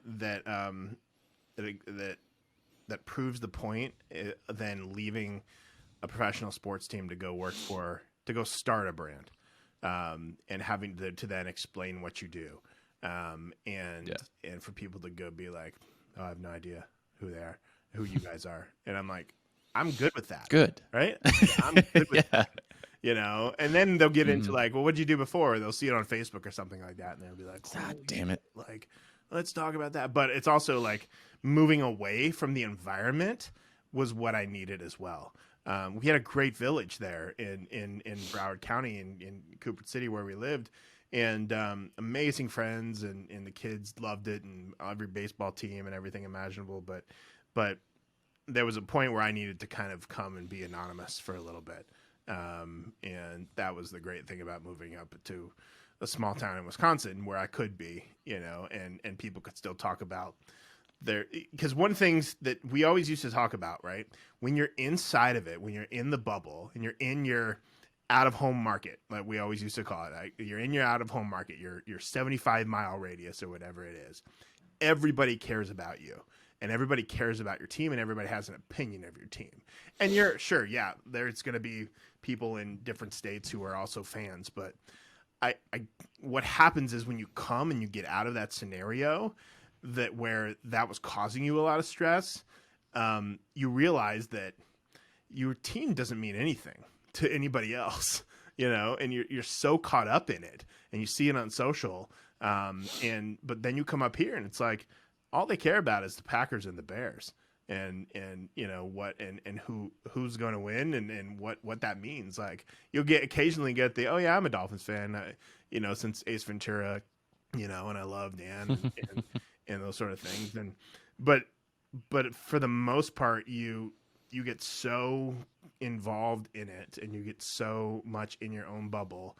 proves the point than leaving a professional sports team to go start a brand, and having to then explain what you do, and for people to go be like, oh, I have no idea who you guys are, and I'm like, I'm good with that. Good, right? I'm good with that. And then they'll get into like, well, what'd you do before? They'll see it on Facebook or something like that, and they'll be like, God damn it, like, let's talk about that. But it's also like moving away from the environment was what I needed as well. We had a great village there in Broward County, in Cooper City, where we lived, and amazing friends, and the kids loved it, and every baseball team and everything imaginable. But there was a point where I needed to kind of come and be anonymous for a little bit. And that was the great thing about moving up to a small town in Wisconsin, where I could be, and people could still talk about because one things that we always used to talk about, right? When you're inside of it, when you're in the bubble and you're in your out of home market, like we always used to call it, like, you're in your out of home market, your 75-mile radius or whatever it is. Everybody cares about you, and everybody cares about your team, and everybody has an opinion of your team. And you're sure, yeah, there's going to be people in different states who are also fans, but what happens is when you come and you get out of that scenario where that was causing you a lot of stress, you realize that your team doesn't mean anything to anybody else. and you're so caught up in it, and you see it on social. But then you come up here and it's like, all they care about is the Packers and the Bears, and who's going to win, and what that means. Like, you'll occasionally get the, oh yeah, I'm a Dolphins fan, since Ace Ventura, and I love Dan and those sort of things. But for the most part, you get so involved in it, and you get so much in your own bubble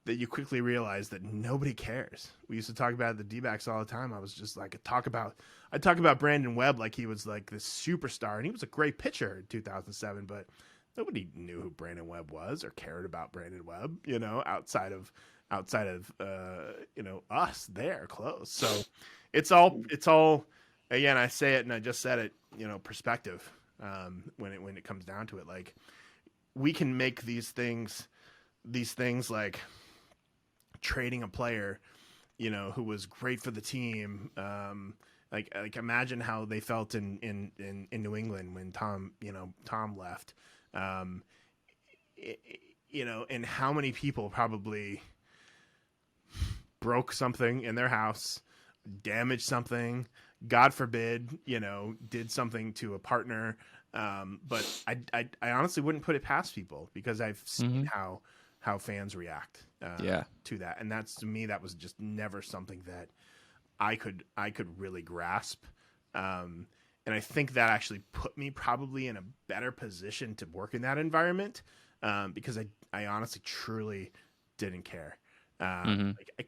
that you quickly realize that nobody cares. We used to talk about the D-backs all the time. I was just like, I'd talk about Brandon Webb like he was like this superstar, and he was a great pitcher in 2007, but nobody knew who Brandon Webb was or cared about Brandon Webb, outside of us there close. So it's all, again, I say it and I just said it, perspective. When it comes down to it, like, we can make these things like trading a player, who was great for the team. Like imagine how they felt in New England when Tom left, and how many people probably broke something in their house, damaged something, God forbid, did something to a partner. But I honestly wouldn't put it past people, because I've seen how fans react to that. And to me, that was just never something that I could really grasp. And I think that actually put me probably in a better position to work in that environment, because I honestly, truly didn't care.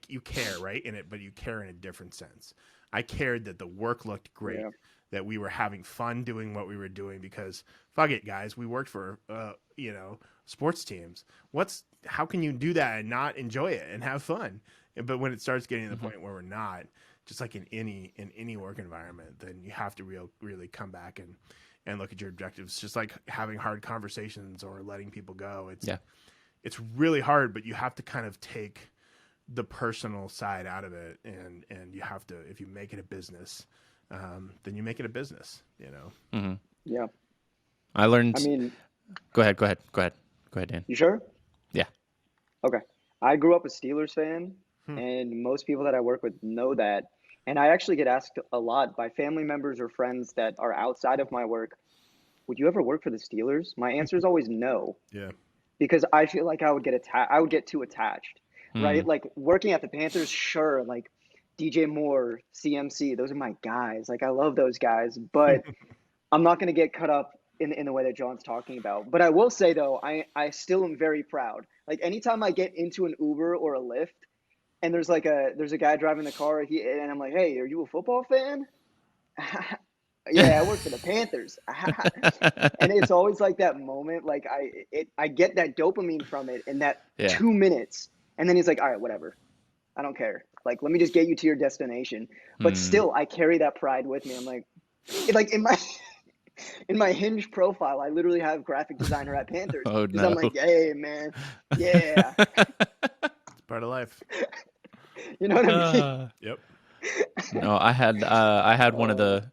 You care, right, in it, but you care in a different sense. I cared that the work looked great, that we were having fun doing what we were doing, because fuck it, guys, we worked for sports teams. How can you do that and not enjoy it and have fun? But when it starts getting to the point where we're not, just like in any work environment, then you have to really come back and look at your objectives. Just like having hard conversations or letting people go. It's really hard, but you have to kind of take the personal side out of it, and you have to, if you make it a business, then you make it a business, Yeah. I learned. I mean, go ahead, Dan. you sure? Yeah. Okay. I grew up a Steelers fan, and most people that I work with know that. And I actually get asked a lot by family members or friends that are outside of my work, would you ever work for the Steelers? My answer is always no. Yeah. Because I feel like I would get too attached, right? Like, working at the Panthers, sure, like DJ Moore, CMC, those are my guys. Like, I love those guys, but I'm not going to get caught up in the way that John's talking about. But I will say, though, I still am very proud. Like, anytime I get into an Uber or a Lyft, and there's a guy driving the car, and I'm like, hey, are you a football fan? Yeah, I work for the Panthers. And it's always like that moment, like I get that dopamine from it in that 2 minutes. And then he's like, all right, whatever. I don't care. Like, let me just get you to your destination. But still, I carry that pride with me. I'm like in my Hinge profile, I literally have graphic designer at Panthers. Oh, no. I'm like, hey, man. Yeah. It's part of life. You know what I mean? Yep. No, I had one of the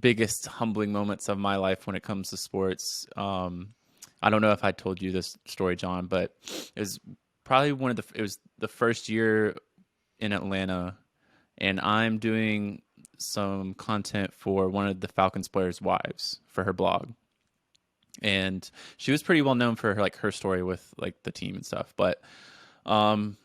biggest humbling moments of my life when it comes to sports. I don't know if I told you this story, John, but it was probably it was the first year in Atlanta, and I'm doing some content for one of the Falcons players' wives for her blog. And she was pretty well known for her story with like the team and stuff. But, and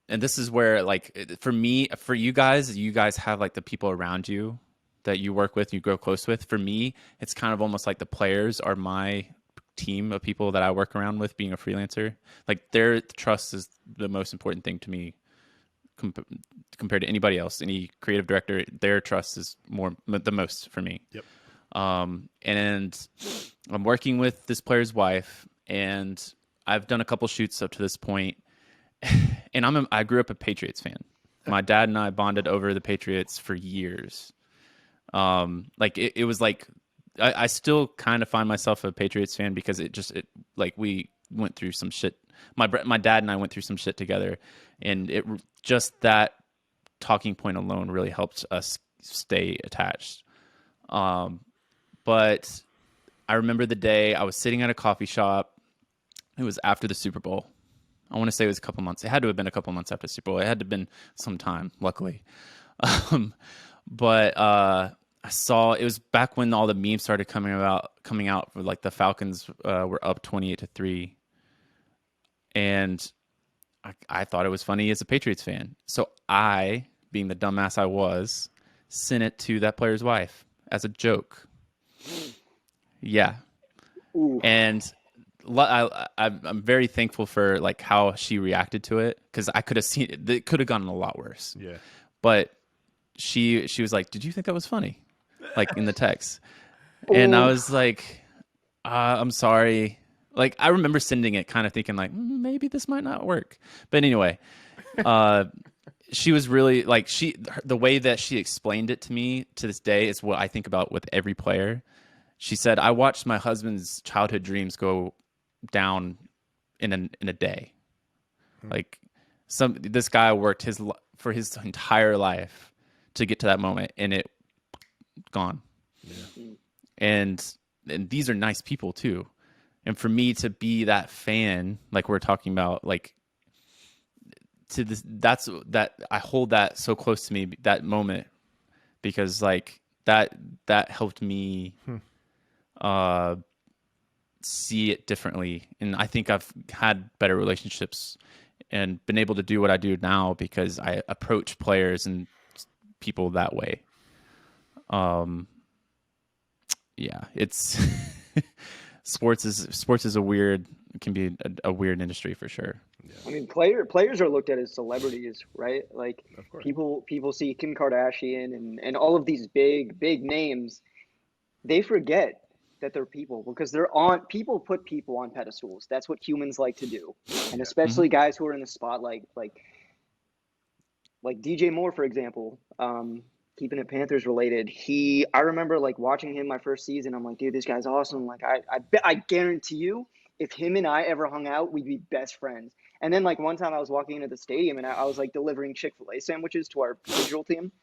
this is where, like, for you guys have like the people around you that you work with, you grow close with. For me, it's kind of almost like the players are my team of people that I work around with, being a freelancer. Like, their trust is the most important thing to me compared to anybody else. Any creative director, their trust is the most for me. Yep. And I'm working with this player's wife, and I've done a couple shoots up to this point, and I grew up a Patriots fan. My dad and I bonded over the Patriots for years. Like it was like I still kind of find myself a Patriots fan because like we went through some shit. My dad and I went through some shit together, and just that talking point alone really helped us stay attached. But I remember the day I was sitting at a coffee shop. It was after the Super Bowl, I want to say it was a couple months. It had to have been a couple months after Super Bowl. It had to have been some time, luckily. But I saw it was back when all the memes started coming out for like the Falcons were up 28-3, and I thought it was funny as a Patriots fan. So I, being the dumbass I was, sent it to that player's wife as a joke. Yeah. Ooh. And I'm very thankful for like how she reacted to it, because I could have seen it. It could have gone a lot worse. Yeah. But she was like, "Did you think that was funny?" Like in the text. And I was like, I'm sorry. Like, I remember sending it kind of thinking like, maybe this might not work. But anyway, she was really like, the way that she explained it to me to this day is what I think about with every player. She said, I watched my husband's childhood dreams go down in a day. Like this guy worked for his entire life to get to that moment, and it gone. Yeah. And these are nice people too. And for me to be that fan, like we're talking about, like to this, that I hold that so close to me, that moment, because like that helped me see it differently. And I think I've had better relationships and been able to do what I do now because I approach players and people that way. Yeah, it's sports is can be a weird industry for sure. Yeah. I mean, players are looked at as celebrities, right? Like Of course. people see Kim Kardashian and all of these big names. They forget that they're people because people put people on pedestals. That's what humans like to do. And especially guys who are in the spotlight, like DJ Moore, for example, keeping it Panthers related. I remember like watching him my first season. I'm like, dude, this guy's awesome. Like I guarantee you, if him and I ever hung out, we'd be best friends. And then like one time I was walking into the stadium and I was like delivering Chick-fil-A sandwiches to our digital team.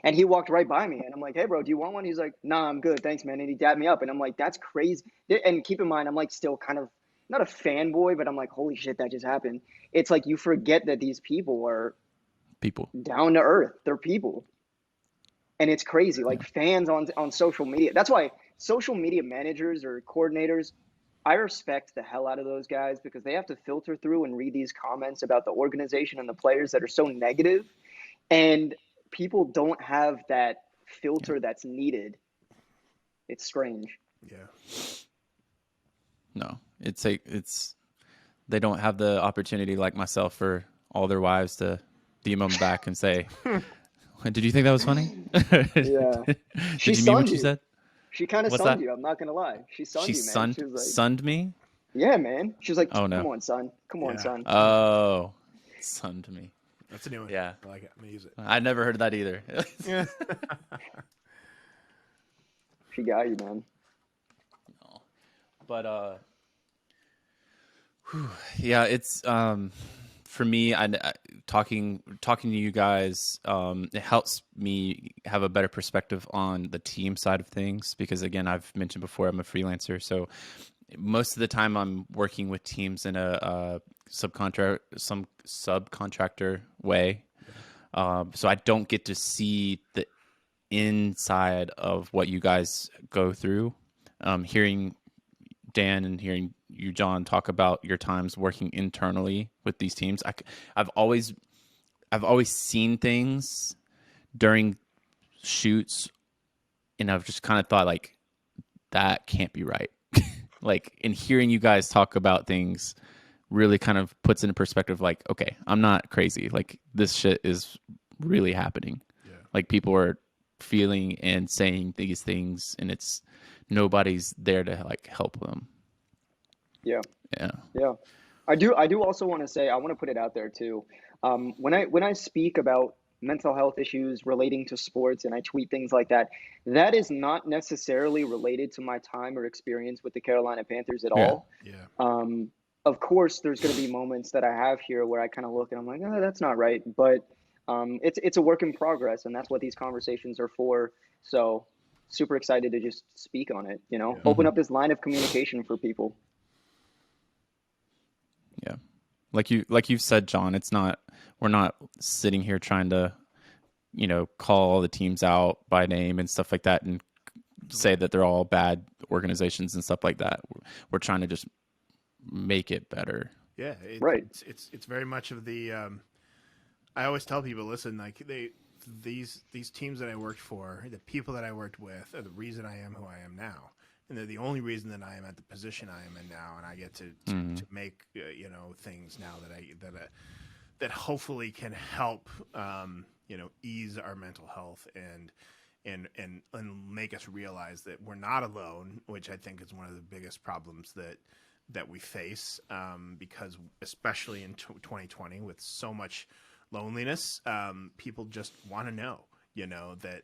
And he walked right by me and I'm like, hey bro, do you want one? He's like, nah, I'm good. Thanks, man. And he dabbed me up and I'm like, that's crazy. And keep in mind, I'm like still kind of not a fanboy, but I'm like, holy shit, that just happened. It's like you forget that these people are People down to earth. They're people. And it's crazy. Like fans on social media. That's why social media managers or coordinators, I respect the hell out of those guys because they have to filter through and read these comments about the organization and the players that are so negative. And people don't have that filter that's needed. It's strange. Yeah. No, they don't have the opportunity like myself for all their wives to DM them back and say, did you think that was funny? Yeah. Did you mean what you said? She kind of sunned you. I'm not going to lie. She sunned you, man. She was like, sunned me? Yeah, man. She was like, oh, no. Come on, son. Come on, son. Oh, sunned me. That's a new one. Yeah. I like it. I'm going to use it. I never heard that either. Yeah. She got you, man. No. But, yeah, it's, for me, talking to you guys, it helps me have a better perspective on the team side of things because, again, I've mentioned before I'm a freelancer, so most of the time I'm working with teams in a subcontractor way, so I don't get to see the inside of what you guys go through. Hearing Dan and hearing you, John, talk about your times working internally with these teams. I've always seen things during shoots, and I've just kind of thought like that can't be right. Like, and hearing you guys talk about things really kind of puts into perspective. Like, okay, I'm not crazy. Like, this shit is really happening. Yeah. Like, people are feeling and saying these things, and nobody's there to like help them. Yeah. Yeah. I do also want to say, I want to put it out there too. When I speak about mental health issues relating to sports and I tweet things like that, that is not necessarily related to my time or experience with the Carolina Panthers at all. Yeah. Of course, there's going to be moments that I have here where I kind of look and I'm like, oh, that's not right. But it's a work in progress, and that's what these conversations are for. So super excited to just speak on it, open up this line of communication for people. Yeah. like you've said, John, we're not sitting here trying to, call all the teams out by name and stuff like that and say that they're all bad organizations and stuff like that. We're trying to just make it better. Yeah, Right. it's very much of the. I always tell people, listen, like these teams that I worked for, the people that I worked with, are the reason I am who I am now, and they're the only reason that I am at the position I am in now, and I get to make things now that hopefully can help ease our mental health and make us realize that we're not alone, which I think is one of the biggest problems that we face, because especially in 2020 with so much loneliness, people just want to know, that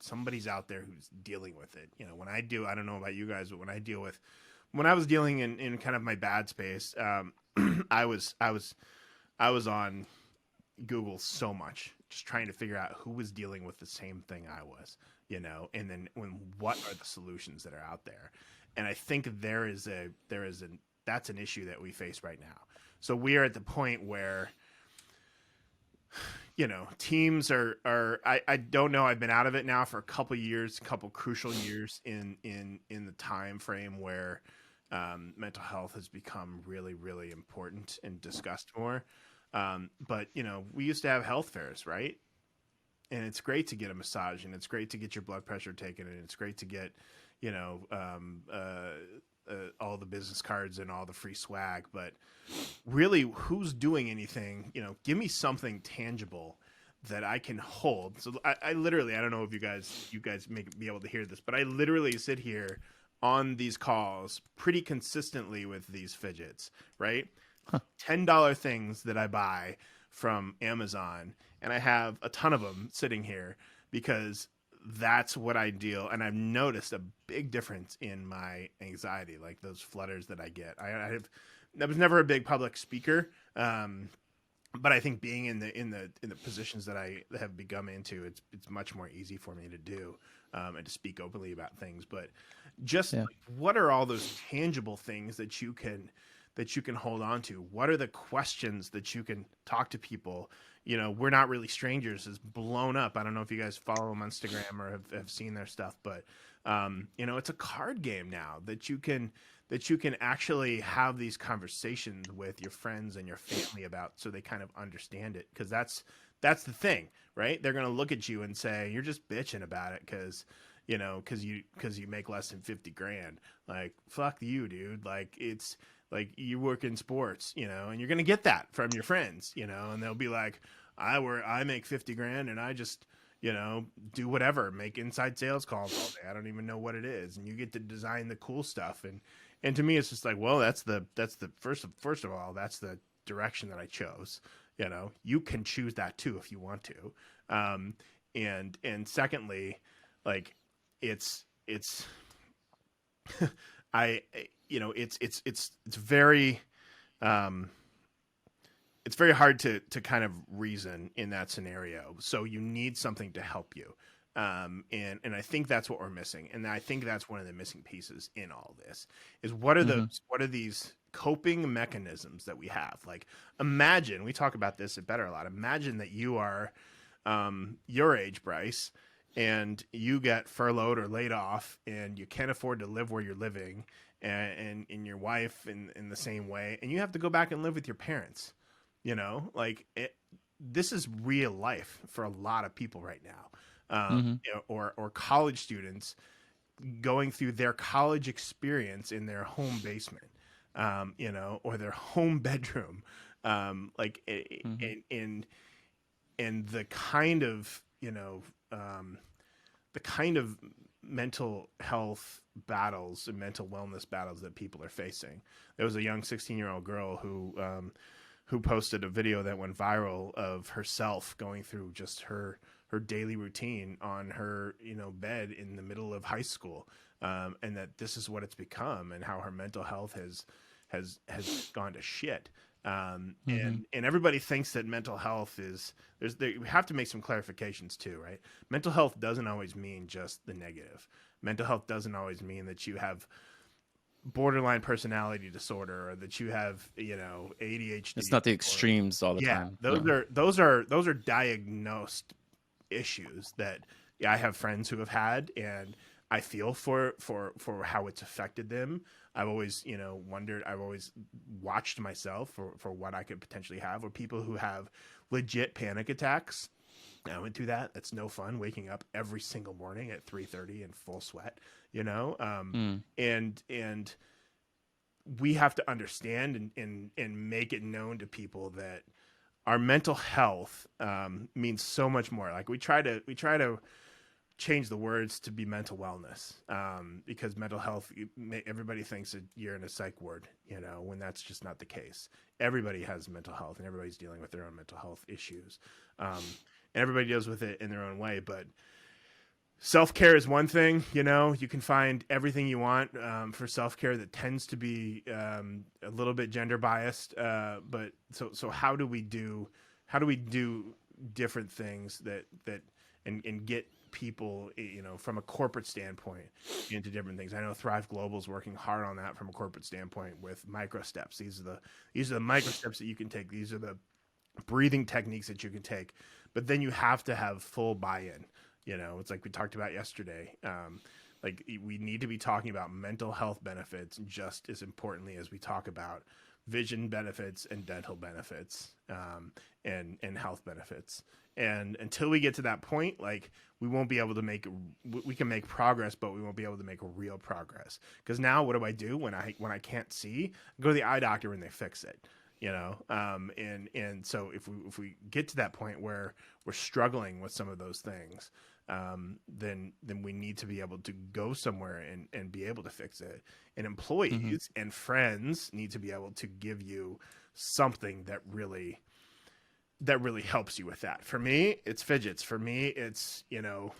somebody's out there who's dealing with it. When I don't know about you guys, but when I was dealing in kind of my bad space, I was on Google so much, just trying to figure out who was dealing with the same thing I was, and then what are the solutions that are out there. And I think that's an issue that we face right now. So we are at the point where, teams are I don't know. I've been out of it now for a couple crucial years in the time frame where mental health has become really, really important and discussed more. But we used to have health fairs, right? And it's great to get a massage, and it's great to get your blood pressure taken, and it's great to get, all the business cards and all the free swag. But really, who's doing anything? Give me something tangible that I can hold. So I literally, I don't know if you guys may be able to hear this, but I literally sit here on these calls pretty consistently with these fidgets, right? $10 things that I buy from Amazon, and I have a ton of them sitting here because that's what I deal. And I've noticed a big difference in my anxiety, like those flutters that I get. I was never a big public speaker, but I think being in the positions that I have become into, it's much more easy for me to do, and to speak openly about things. But just like, what are all those tangible things that you can hold on to? What are the questions that you can talk to people? We're Not Really Strangers is blown up. I don't know if you guys follow them on Instagram or have seen their stuff, but it's a card game now that you can actually have these conversations with your friends and your family about, so they kind of understand it. Because that's the thing, right? They're going to look at you and say, you're just bitching about it because you make less than 50 grand. Like, fuck you, dude. Like, it's like you work in sports, and you're going to get that from your friends, and they'll be like, I make 50 grand and I just, do whatever, make inside sales calls all day. I don't even know what it is. And you get to design the cool stuff. And to me, it's just like, well, that's the first of all, that's the direction that I chose. You can choose that too, if you want to. And secondly, like it's it's very it's very hard to kind of reason in that scenario. So you need something to help you. And I think that's what we're missing. And I think that's one of the missing pieces in all this is what are these coping mechanisms that we have? Like, imagine, we talk about this at Better a lot. Imagine that you are your age, Bryce, and you get furloughed or laid off and you can't afford to live where you're living, and your wife in the same way, and you have to go back and live with your parents. This is real life for a lot of people right now. Or college students going through their college experience in their home basement, or their home bedroom, and the kind of mental health battles and mental wellness battles that people are facing. There was a young 16-year-old girl who posted a video that went viral of herself going through just her daily routine on her bed in the middle of high school, and that this is what it's become, and how her mental health has gone to shit. And everybody thinks that mental health is we have to make some clarifications too, right? Mental health doesn't always mean just the negative. Mental health doesn't always mean that you have borderline personality disorder, or that you have, you know, ADHD. It's not the extremes all the Yeah, time. those are diagnosed issues that, yeah, I have friends who have had, and I feel for how it's affected them. I've always, you know, wondered. I've always watched myself for what I could potentially have, or people who have legit panic attacks. I went through that. That's no fun. Waking up every single morning at 3:30 in full sweat, you know, and we have to understand and make it known to people that our mental health means so much more. Like we try to change the words to be mental wellness, because mental health, everybody thinks that you're in a psych ward, you know, when that's just not the case. Everybody has mental health, and everybody's dealing with their own mental health issues, and everybody deals with it in their own way. But self-care is one thing, you know. You can find everything you want for self-care that tends to be a little bit gender biased, but so how do we do different things that and get people, you know, from a corporate standpoint into different things. I know Thrive Global is working hard on that from a corporate standpoint with micro steps. These are the micro steps that you can take. These are the breathing techniques that you can take, but then you have to have full buy-in. You know, it's like we talked about yesterday. Like we need to be talking about mental health benefits just as importantly as we talk about vision benefits and dental benefits, and health benefits. And until we get to that point, like we won't be able to we can make progress, but we won't be able to make real progress. Because now what do I do when I can't see? I go to the eye doctor and they fix it. You know, and so if we get to that point where we're struggling with some of those things, then we need to be able to go somewhere and be able to fix it. And employees and friends need to be able to give you something that really helps you with that. For me, it's fidgets. For me, it's, you know,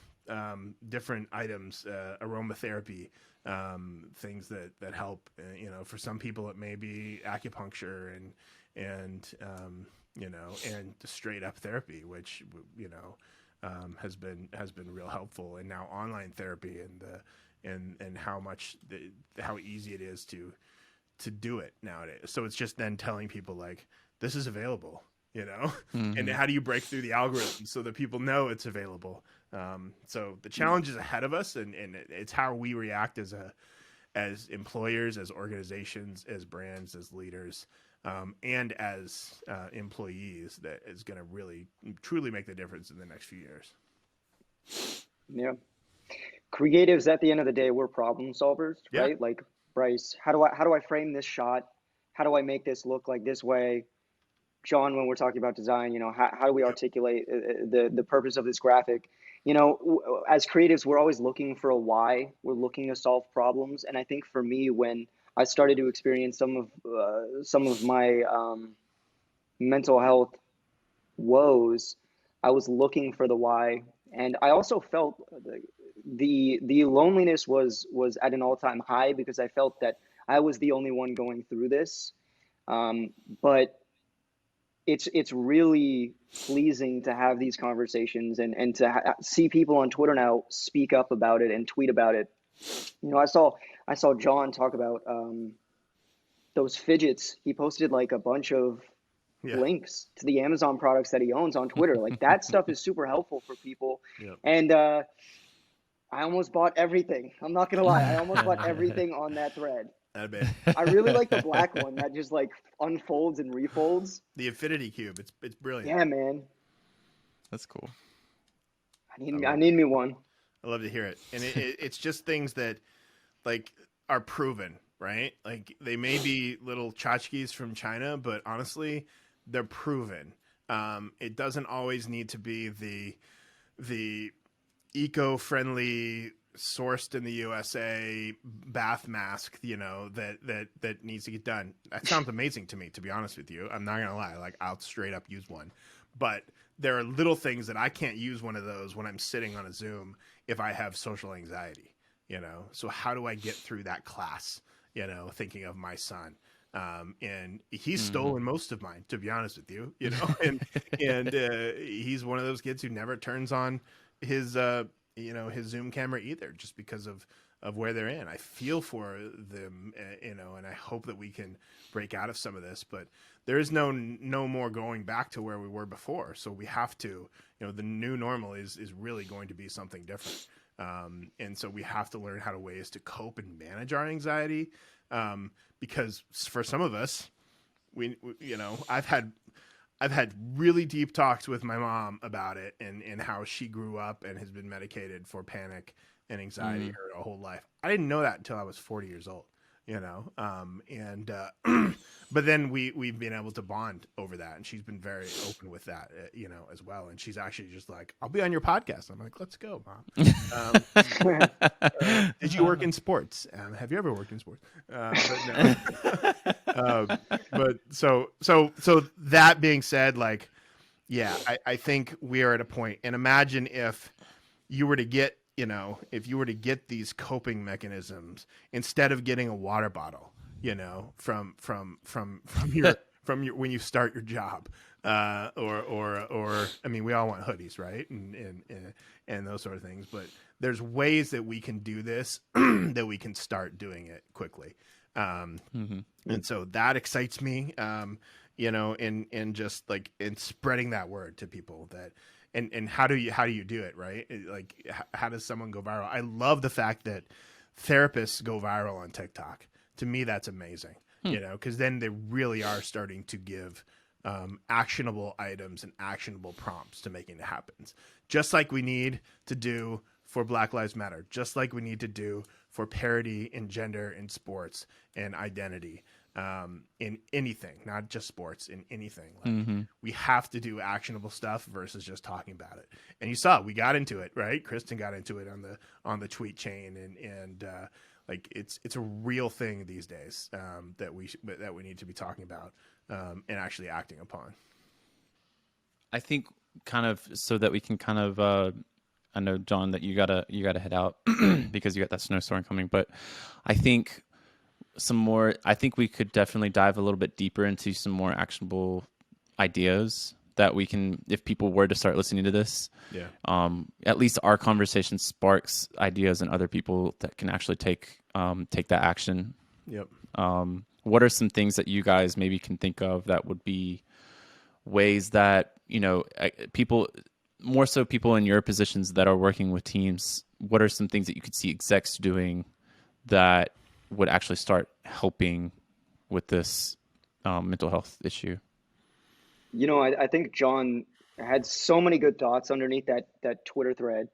different items, aromatherapy, things that help. You know, for some people it may be acupuncture and you know, and straight up therapy, which, you know, has been real helpful. And now online therapy and how easy it is to do it nowadays. So it's just then telling people like, this is available, you know, and how do you break through the algorithm so that people know it's available? So the challenge is ahead of us, and it's how we react as employers, as organizations, as brands, as leaders, and as employees that is going to really truly make the difference in the next few years. Yeah. Creatives, at the end of the day, we're problem solvers, right? Like, Bryce, how do I frame this shot? How do I make this look like this way? Jon, when we're talking about design, you know, how do we articulate the purpose of this graphic? You know, as creatives, we're always looking for a why. We're looking to solve problems. And I think for me, when I started to experience some of my mental health woes, I was looking for the why. And I also felt the loneliness was at an all-time high, because I felt that I was the only one going through this. But it's really pleasing to have these conversations and to see people on Twitter now speak up about it and tweet about it. You know, I saw Jon talk about those fidgets. He posted like a bunch of links to the Amazon products that he owns on Twitter. Like that stuff is super helpful for people. And I almost bought everything. I'm not gonna lie, I almost bought everything on that thread. I really like the black one that just like unfolds and refolds. The Infinity Cube. It's brilliant. Yeah, man. That's cool. I need me one. I love to hear it. And it's just things that like are proven, right? Like they may be little tchotchkes from China, but honestly, they're proven. It doesn't always need to be the eco-friendly, sourced in the USA bath mask, you know, that needs to get done. That sounds amazing to me, to be honest with you. I'm not gonna lie, like I'll straight up use one. But there are little things that I can't use one of those when I'm sitting on a Zoom if I have social anxiety, you know. So how do I get through that class, you know, thinking of my son? And he's stolen most of mine, to be honest with you, you know, and he's one of those kids who never turns on his you know, his Zoom camera either, just because of where they're in. I feel for them, and I hope that we can break out of some of this, but there is no more going back to where we were before. So we have to, the new normal is really going to be something different. And so we have to learn how to ways to cope and manage our anxiety. Because for some of us, I've had really deep talks with my mom about it and how she grew up and has been medicated for panic and anxiety her whole life. I didn't know that until I was 40 years old, but then we've been able to bond over that, and she's been very open with that, as well. And she's actually just like, I'll be on your podcast. I'm like, let's go, Mom. Did you work in sports? Have you ever worked in sports? But no. But so that being said, like, yeah, I think we are at a point, and imagine if you were to get, these coping mechanisms instead of getting a water bottle, from your when you start your job, or I mean, we all want hoodies, right? And those sort of things, but there's ways that we can do this that we can start doing it quickly. And so that excites me, and just like in spreading that word to people that, and how do you do it, right? Like, how does someone go viral? I love the fact that therapists go viral on TikTok. To me, that's amazing, because then they really are starting to give actionable items and actionable prompts to making it happen. Just like we need to do for Black Lives Matter, just like we need to do for parity in gender in sports and identity, in anything, not just sports, in anything. Like, we have to do actionable stuff versus just talking about it. And you saw, we got into it, right? Kristen got into it on the tweet chain, and like, it's a real thing these days, that we need to be talking about, and actually acting upon. I think kind of so that we can kind of, I know, John, that you gotta head out because you got that snowstorm coming, but I think we could definitely dive a little bit deeper into some more actionable ideas that we can, if people were to start listening to this, at least our conversation sparks ideas in other people that can actually take that action. Yep. What are some things that you guys maybe can think of that would be ways that, people, more so people in your positions that are working with teams, what are some things that you could see execs doing that would actually start helping with this mental health issue? I think John had so many good thoughts underneath that Twitter thread,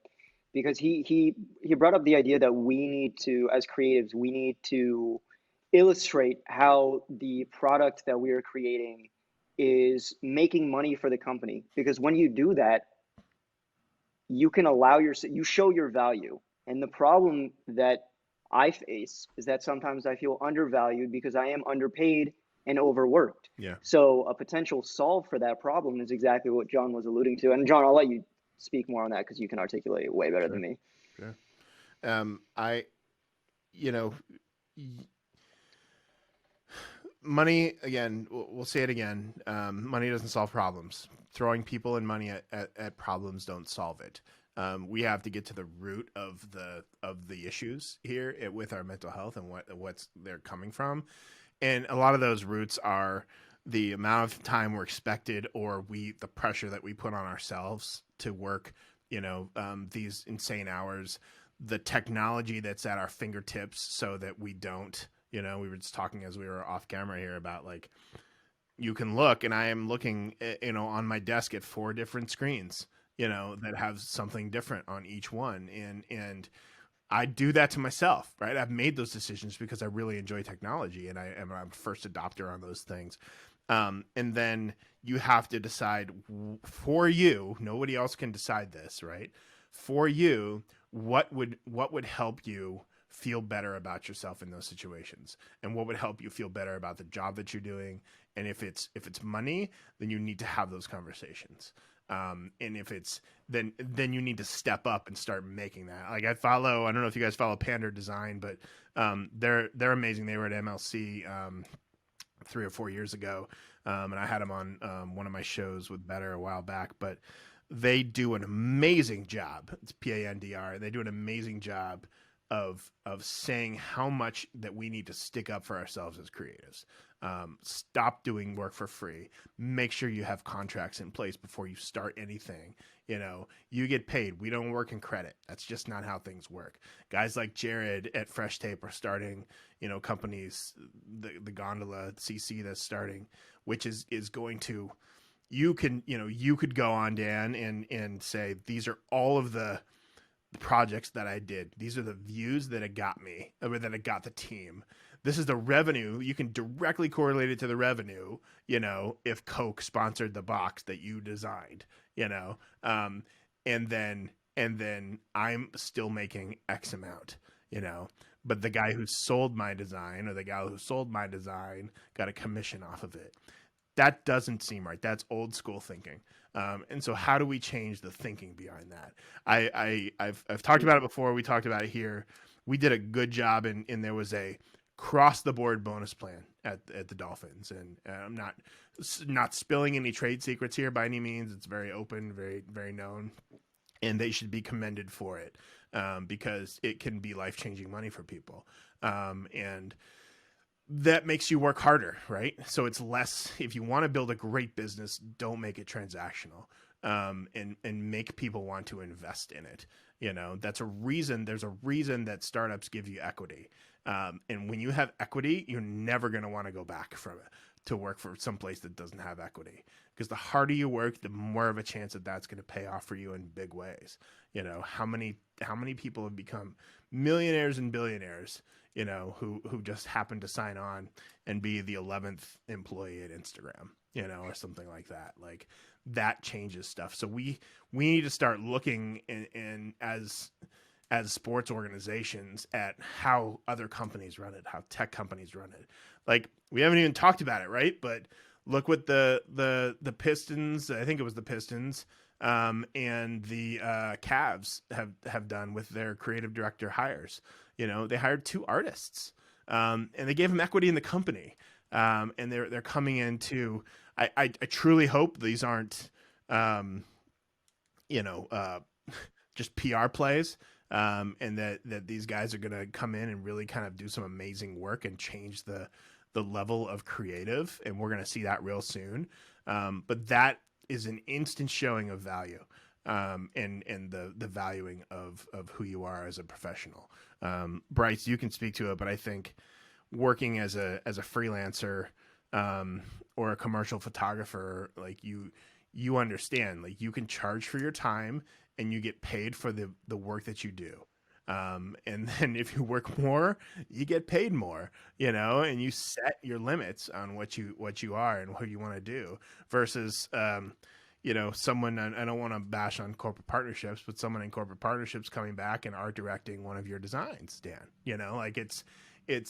because he brought up the idea that we need to, as creatives, we need to illustrate how the product that we are creating is making money for the company. Because when you do that, you can you show your value. And the problem that I face is that sometimes I feel undervalued because I am underpaid and overworked. Yeah. So a potential solve for that problem is exactly what John was alluding to. And John, I'll let you speak more on that because you can articulate it way better than me. Sure. Money, again, we'll say it again. Money doesn't solve problems. Throwing people and money at problems don't solve it. We have to get to the root of the issues here with our mental health and what's they're coming from. And a lot of those roots are the amount of time we're expected, or the pressure that we put on ourselves to work, these insane hours, the technology that's at our fingertips so that we don't, we were just talking as we were off camera here about, like, you can look, and I am looking, on my desk at 4 different screens, that have something different on each one. And I do that to myself, right? I've made those decisions because I really enjoy technology, and I'm a first adopter on those things. And then you have to decide for you, nobody else can decide this, right? For you, what would help you feel better about yourself in those situations, and what would help you feel better about the job that you're doing. And if it's money, then you need to have those conversations. And if it's then you need to step up and start making that. Like, I don't know if you guys follow Panda Design, but they're amazing. They were at MLC 3 or 4 years ago, and I had them on one of my shows with Better a while back. But they do an amazing job. It's PANDR. They do an amazing job of saying how much that we need to stick up for ourselves as creatives. Stop doing work for free. Make sure you have contracts in place before you start anything. You get paid. We don't work in credit. That's just not how things work. Guys like Jared at Fresh Tape are starting, companies, the Gondola CC that's starting, which is going to, you could go on, Dan, and say, these are all of the projects that I did. These are the views that it got me, or that it got the team. This is the revenue. You can directly correlate it to the revenue, if Coke sponsored the box that you designed, and then I'm still making X amount, but the guy who sold my design, or the guy who sold my design, got a commission off of it. That doesn't seem right. That's old school thinking. And so how do we change the thinking behind that? I've talked about it before. We talked about it here. We did a good job, and there was a cross the board bonus plan at the Dolphins. And I'm not spilling any trade secrets here by any means. It's very open, very, very known, and they should be commended for it, because it can be life-changing money for people. And that makes you work harder, right? So it's less, if you want to build a great business, don't make it transactional, and make people want to invest in it. That's a reason. There's a reason that startups give you equity. And when you have equity, you're never going to want to go back from it to work for some place that doesn't have equity, because the harder you work, the more of a chance that that's going to pay off for you in big ways. How many people have become millionaires and billionaires, who just happen to sign on and be the 11th employee at Instagram, or something like that. Like, that changes stuff. So we need to start looking in as sports organizations at how other companies run it, how tech companies run it. Like, we haven't even talked about it, right? But look what the Pistons, I think it was the Pistons, and the Cavs have done with their creative director hires. They hired 2 artists, and they gave them equity in the company. And they're coming into, I truly hope these aren't, just PR plays, and that these guys are going to come in and really kind of do some amazing work and change the level of creative. And we're going to see that real soon. But that is an instant showing of value, and the valuing of who you are as a professional. Bryce, you can speak to it, but I think working as a freelancer, or a commercial photographer, like you understand, like, you can charge for your time and you get paid for the work that you do. And then if you work more, you get paid more, and you set your limits on what you are and what you want to do, versus, someone, I don't want to bash on corporate partnerships, but someone in corporate partnerships coming back and art directing one of your designs, Dan, like it's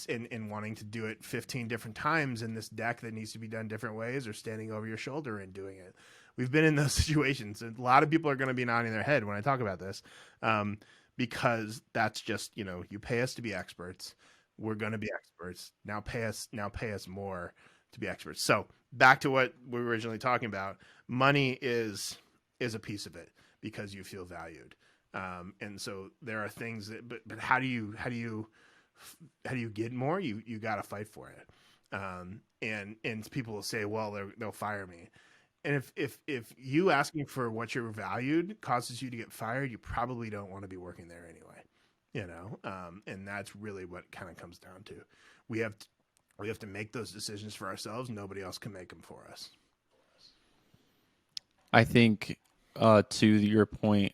in wanting to do it 15 different times in this deck that needs to be done different ways, or standing over your shoulder and doing it. We've been in those situations. A lot of people are going to be nodding their head when I talk about this, because that's just, you pay us to be experts. We're going to be experts. Now pay us more to be experts. So back to what we were originally talking about, money is a piece of it, because you feel valued. And so there are things that, but how do you get more? You got to fight for it. And people will say, well, they'll fire me. And if you asking for what you're valued causes you to get fired, you probably don't want to be working there anyway, and that's really what it kind of comes down to. We have to make those decisions for ourselves. Nobody else can make them for us. I think, to your point,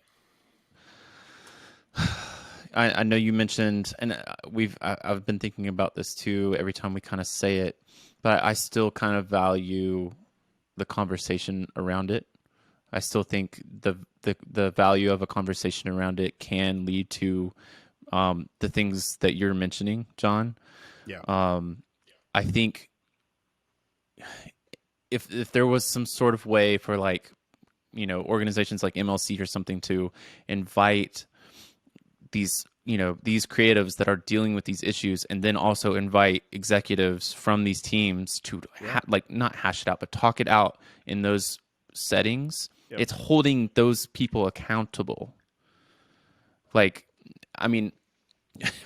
I know you mentioned, and I've been thinking about this too every time we kind of say it, but I still kind of value the conversation around it. I still think the value of a conversation around it can lead to the things that you're mentioning, John. Yeah. I think if there was some sort of way for, like, organizations like MLC or something to invite these creatives that are dealing with these issues, and then also invite executives from these teams to not hash it out, but talk it out in those settings. Yep. It's holding those people accountable. Like, I mean,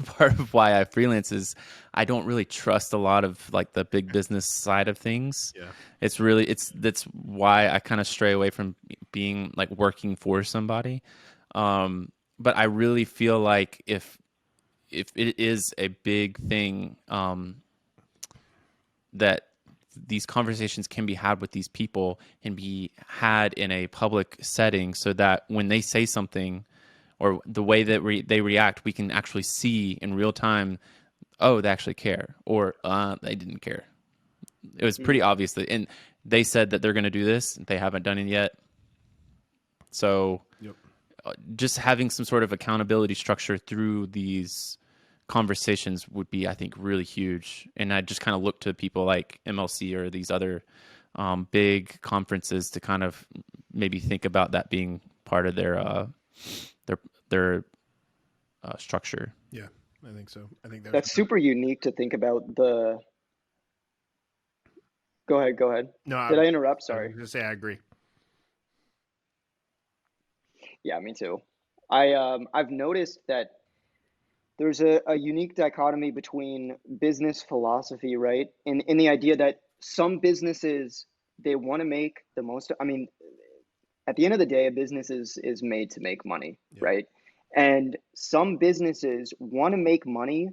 part of why I freelance is I don't really trust a lot of like the big business side of things. Yeah. That's why I kind of stray away from being like working for somebody. But I really feel like if it is a big thing, that these conversations can be had with these people and be had in a public setting, so that when they say something or the way that they react, we can actually see in real time, oh, they actually care, or they didn't care. It was pretty obvious that, and they said that they're going to do this, they haven't done it yet. So Yep. Just having some sort of accountability structure through these conversations would be, I think, really huge. And I just kind of look to people like MLC or these other big conferences to kind of maybe think about that being part of their structure. Yeah, I think so. I think That's super unique to think about the. Go ahead. Go ahead. No, Did I interrupt? I was Sorry. gonna say I agree. Yeah, me too. I've noticed that there's a unique dichotomy between business philosophy, right? In the idea that some businesses, they want to make the most. I mean, at the end of the day, a business is made to make money, Yeah. right? And some businesses want to make money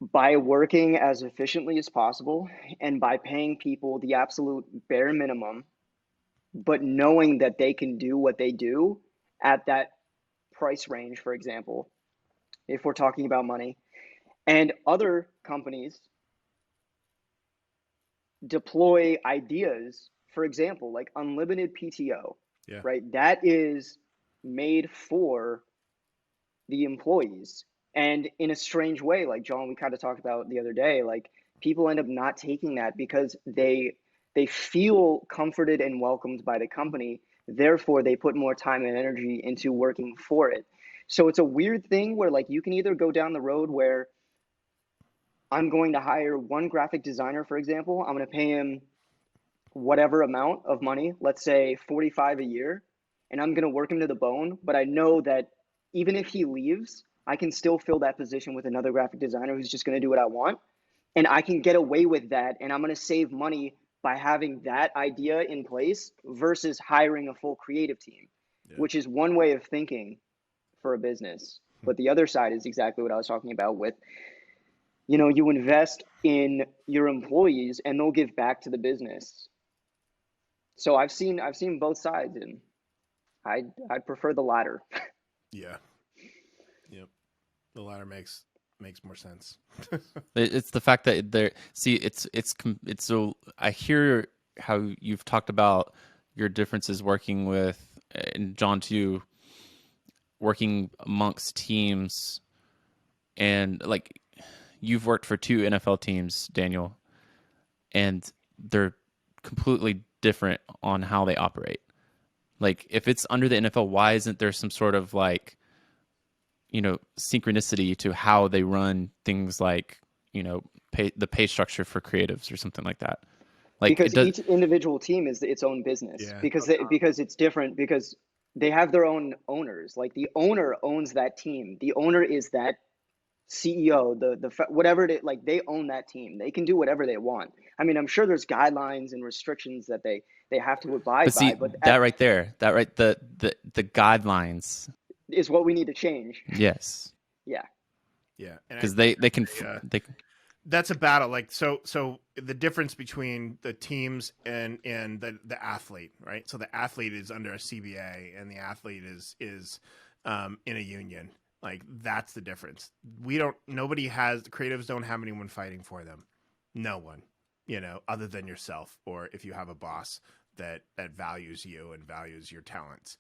by working as efficiently as possible and by paying people the absolute bare minimum, but knowing that they can do what they do at that price range, for example, if we're talking about money. And other companies deploy ideas, for example, like unlimited PTO, Yeah. right? That is made for the employees. And in a strange way, like John, we kind of talked about the other day, like people end up not taking that because they feel comforted and welcomed by the company. Therefore, they put more time and energy into working for it. So it's a weird thing where like you can either go down the road where I'm going to hire one graphic designer, for example, I'm going to pay him whatever amount of money, let's say 45 a year, and I'm going to work him to the bone, but I know that even if he leaves, I can still fill that position with another graphic designer who's just going to do what I want, and I can get away with that, and I'm going to save money by having that idea in place versus hiring a full creative team, which is one way of thinking for a business. But the other side is exactly what I was talking about with, you invest in your employees and they'll give back to the business. So I've seen both sides, and I prefer the latter. Yeah. Yep. The latter makes more sense. It's the fact that it's so I hear how you've talked about your differences working with, and John too, working amongst teams, and like you've worked for 2 NFL teams, Daniel, and they're completely different on how they operate. Like if it's under the NFL, why isn't there some sort of like, synchronicity to how they run things, like, the pay structure for creatives or something like that? Like it Because does. each individual team is its own business. Yeah. Because it's different, because they have their own owners. Like the owner owns that team. The owner is that CEO, whatever it is, like they own that team. They can do whatever they want. I mean, I'm sure there's guidelines and restrictions that they have to abide But by, see, but that right there, the guidelines, is what we need to change. yes, Yeah. Yeah. And because they can that's a battle. Like so the difference between the teams and the athlete, right? So the athlete is under a CBA and the athlete is in a union. Like that's the difference. The creatives don't have anyone fighting for them. No one, other than yourself, or if you have a boss that values you and values your talents.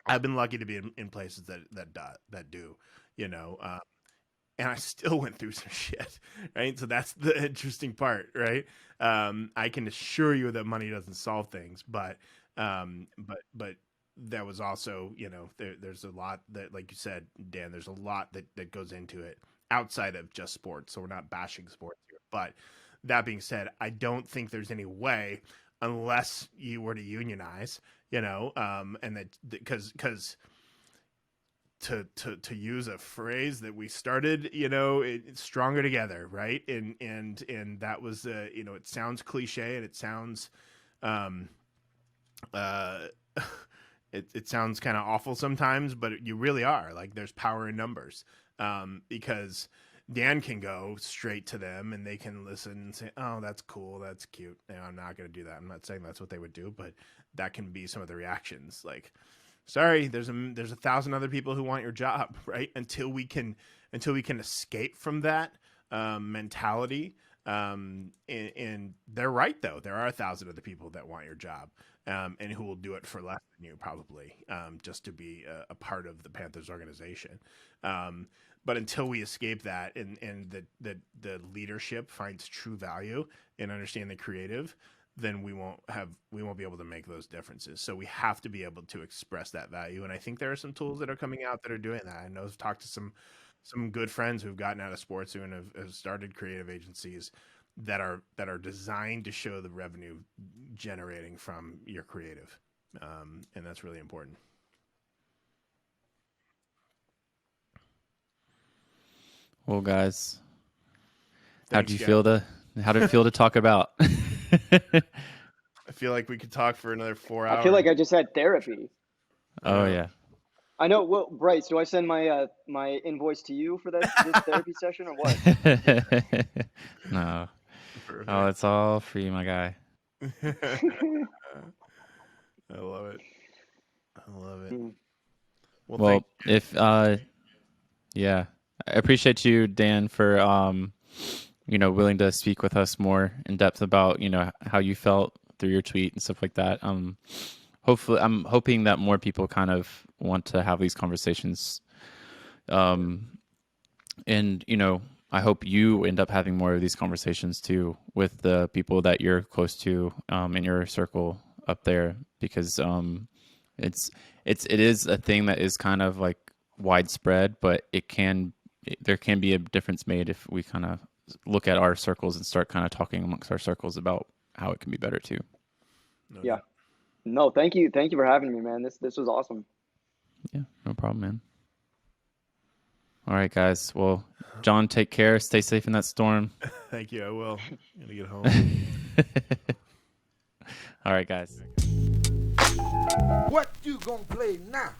I've been lucky to be in places that do, and I still went through some shit, right? So that's the interesting part, right? I can assure you that money doesn't solve things, but there was also, there's a lot that, like you said, Dan, there's a lot that goes into it outside of just sports. So we're not bashing sports here, but that being said, I don't think there's any way, unless you were to unionize, and that because to use a phrase that we started, stronger together, right? And that was, it sounds cliche and it sounds, it sounds kind of awful sometimes, but you really are like, there's power in numbers, because Dan can go straight to them and they can listen and say, oh, that's cool, that's cute. I'm not going to do that. I'm not saying that's what they would do, but that can be some of the reactions. Like, sorry, there's 1,000 other people who want your job, right? Until we can escape from that mentality. And they're right, though. There are 1,000 other people that want your job, and who will do it for less than you, probably, just to be a part of the Panthers organization. But until we escape that, and the leadership finds true value in understanding the creative, then we won't be able to make those differences. So we have to be able to express that value. And I think there are some tools that are coming out that are doing that. I know I've talked to some good friends who've gotten out of sports and have started creative agencies that are designed to show the revenue generating from your creative. And that's really important. Well, guys, Thanks, how did it feel to talk about? I feel like we could talk for another 4 hours. I feel like I just had therapy. Oh yeah. I know. Well, Bryce, do I send my my invoice to you for this therapy session or what? No. Perfect. Oh, it's all free, my guy. I love it. Well, if yeah, I appreciate you, Dan, for willing to speak with us more in depth about how you felt through your tweet and stuff like that. Hopefully, I'm hoping that more people kind of want to have these conversations. And I hope you end up having more of these conversations too with the people that you're close to in your circle up there, because it is a thing that is kind of like widespread, but there can be a difference made if we kind of look at our circles and start kind of talking amongst our circles about how it can be better too. Yeah. No, thank you for having me, man. This was awesome. Yeah, no problem, man. All right, guys. Well, Jon, take care. Stay safe in that storm. Thank you. I will. I'm gonna get home. All right, guys. What you gonna play now?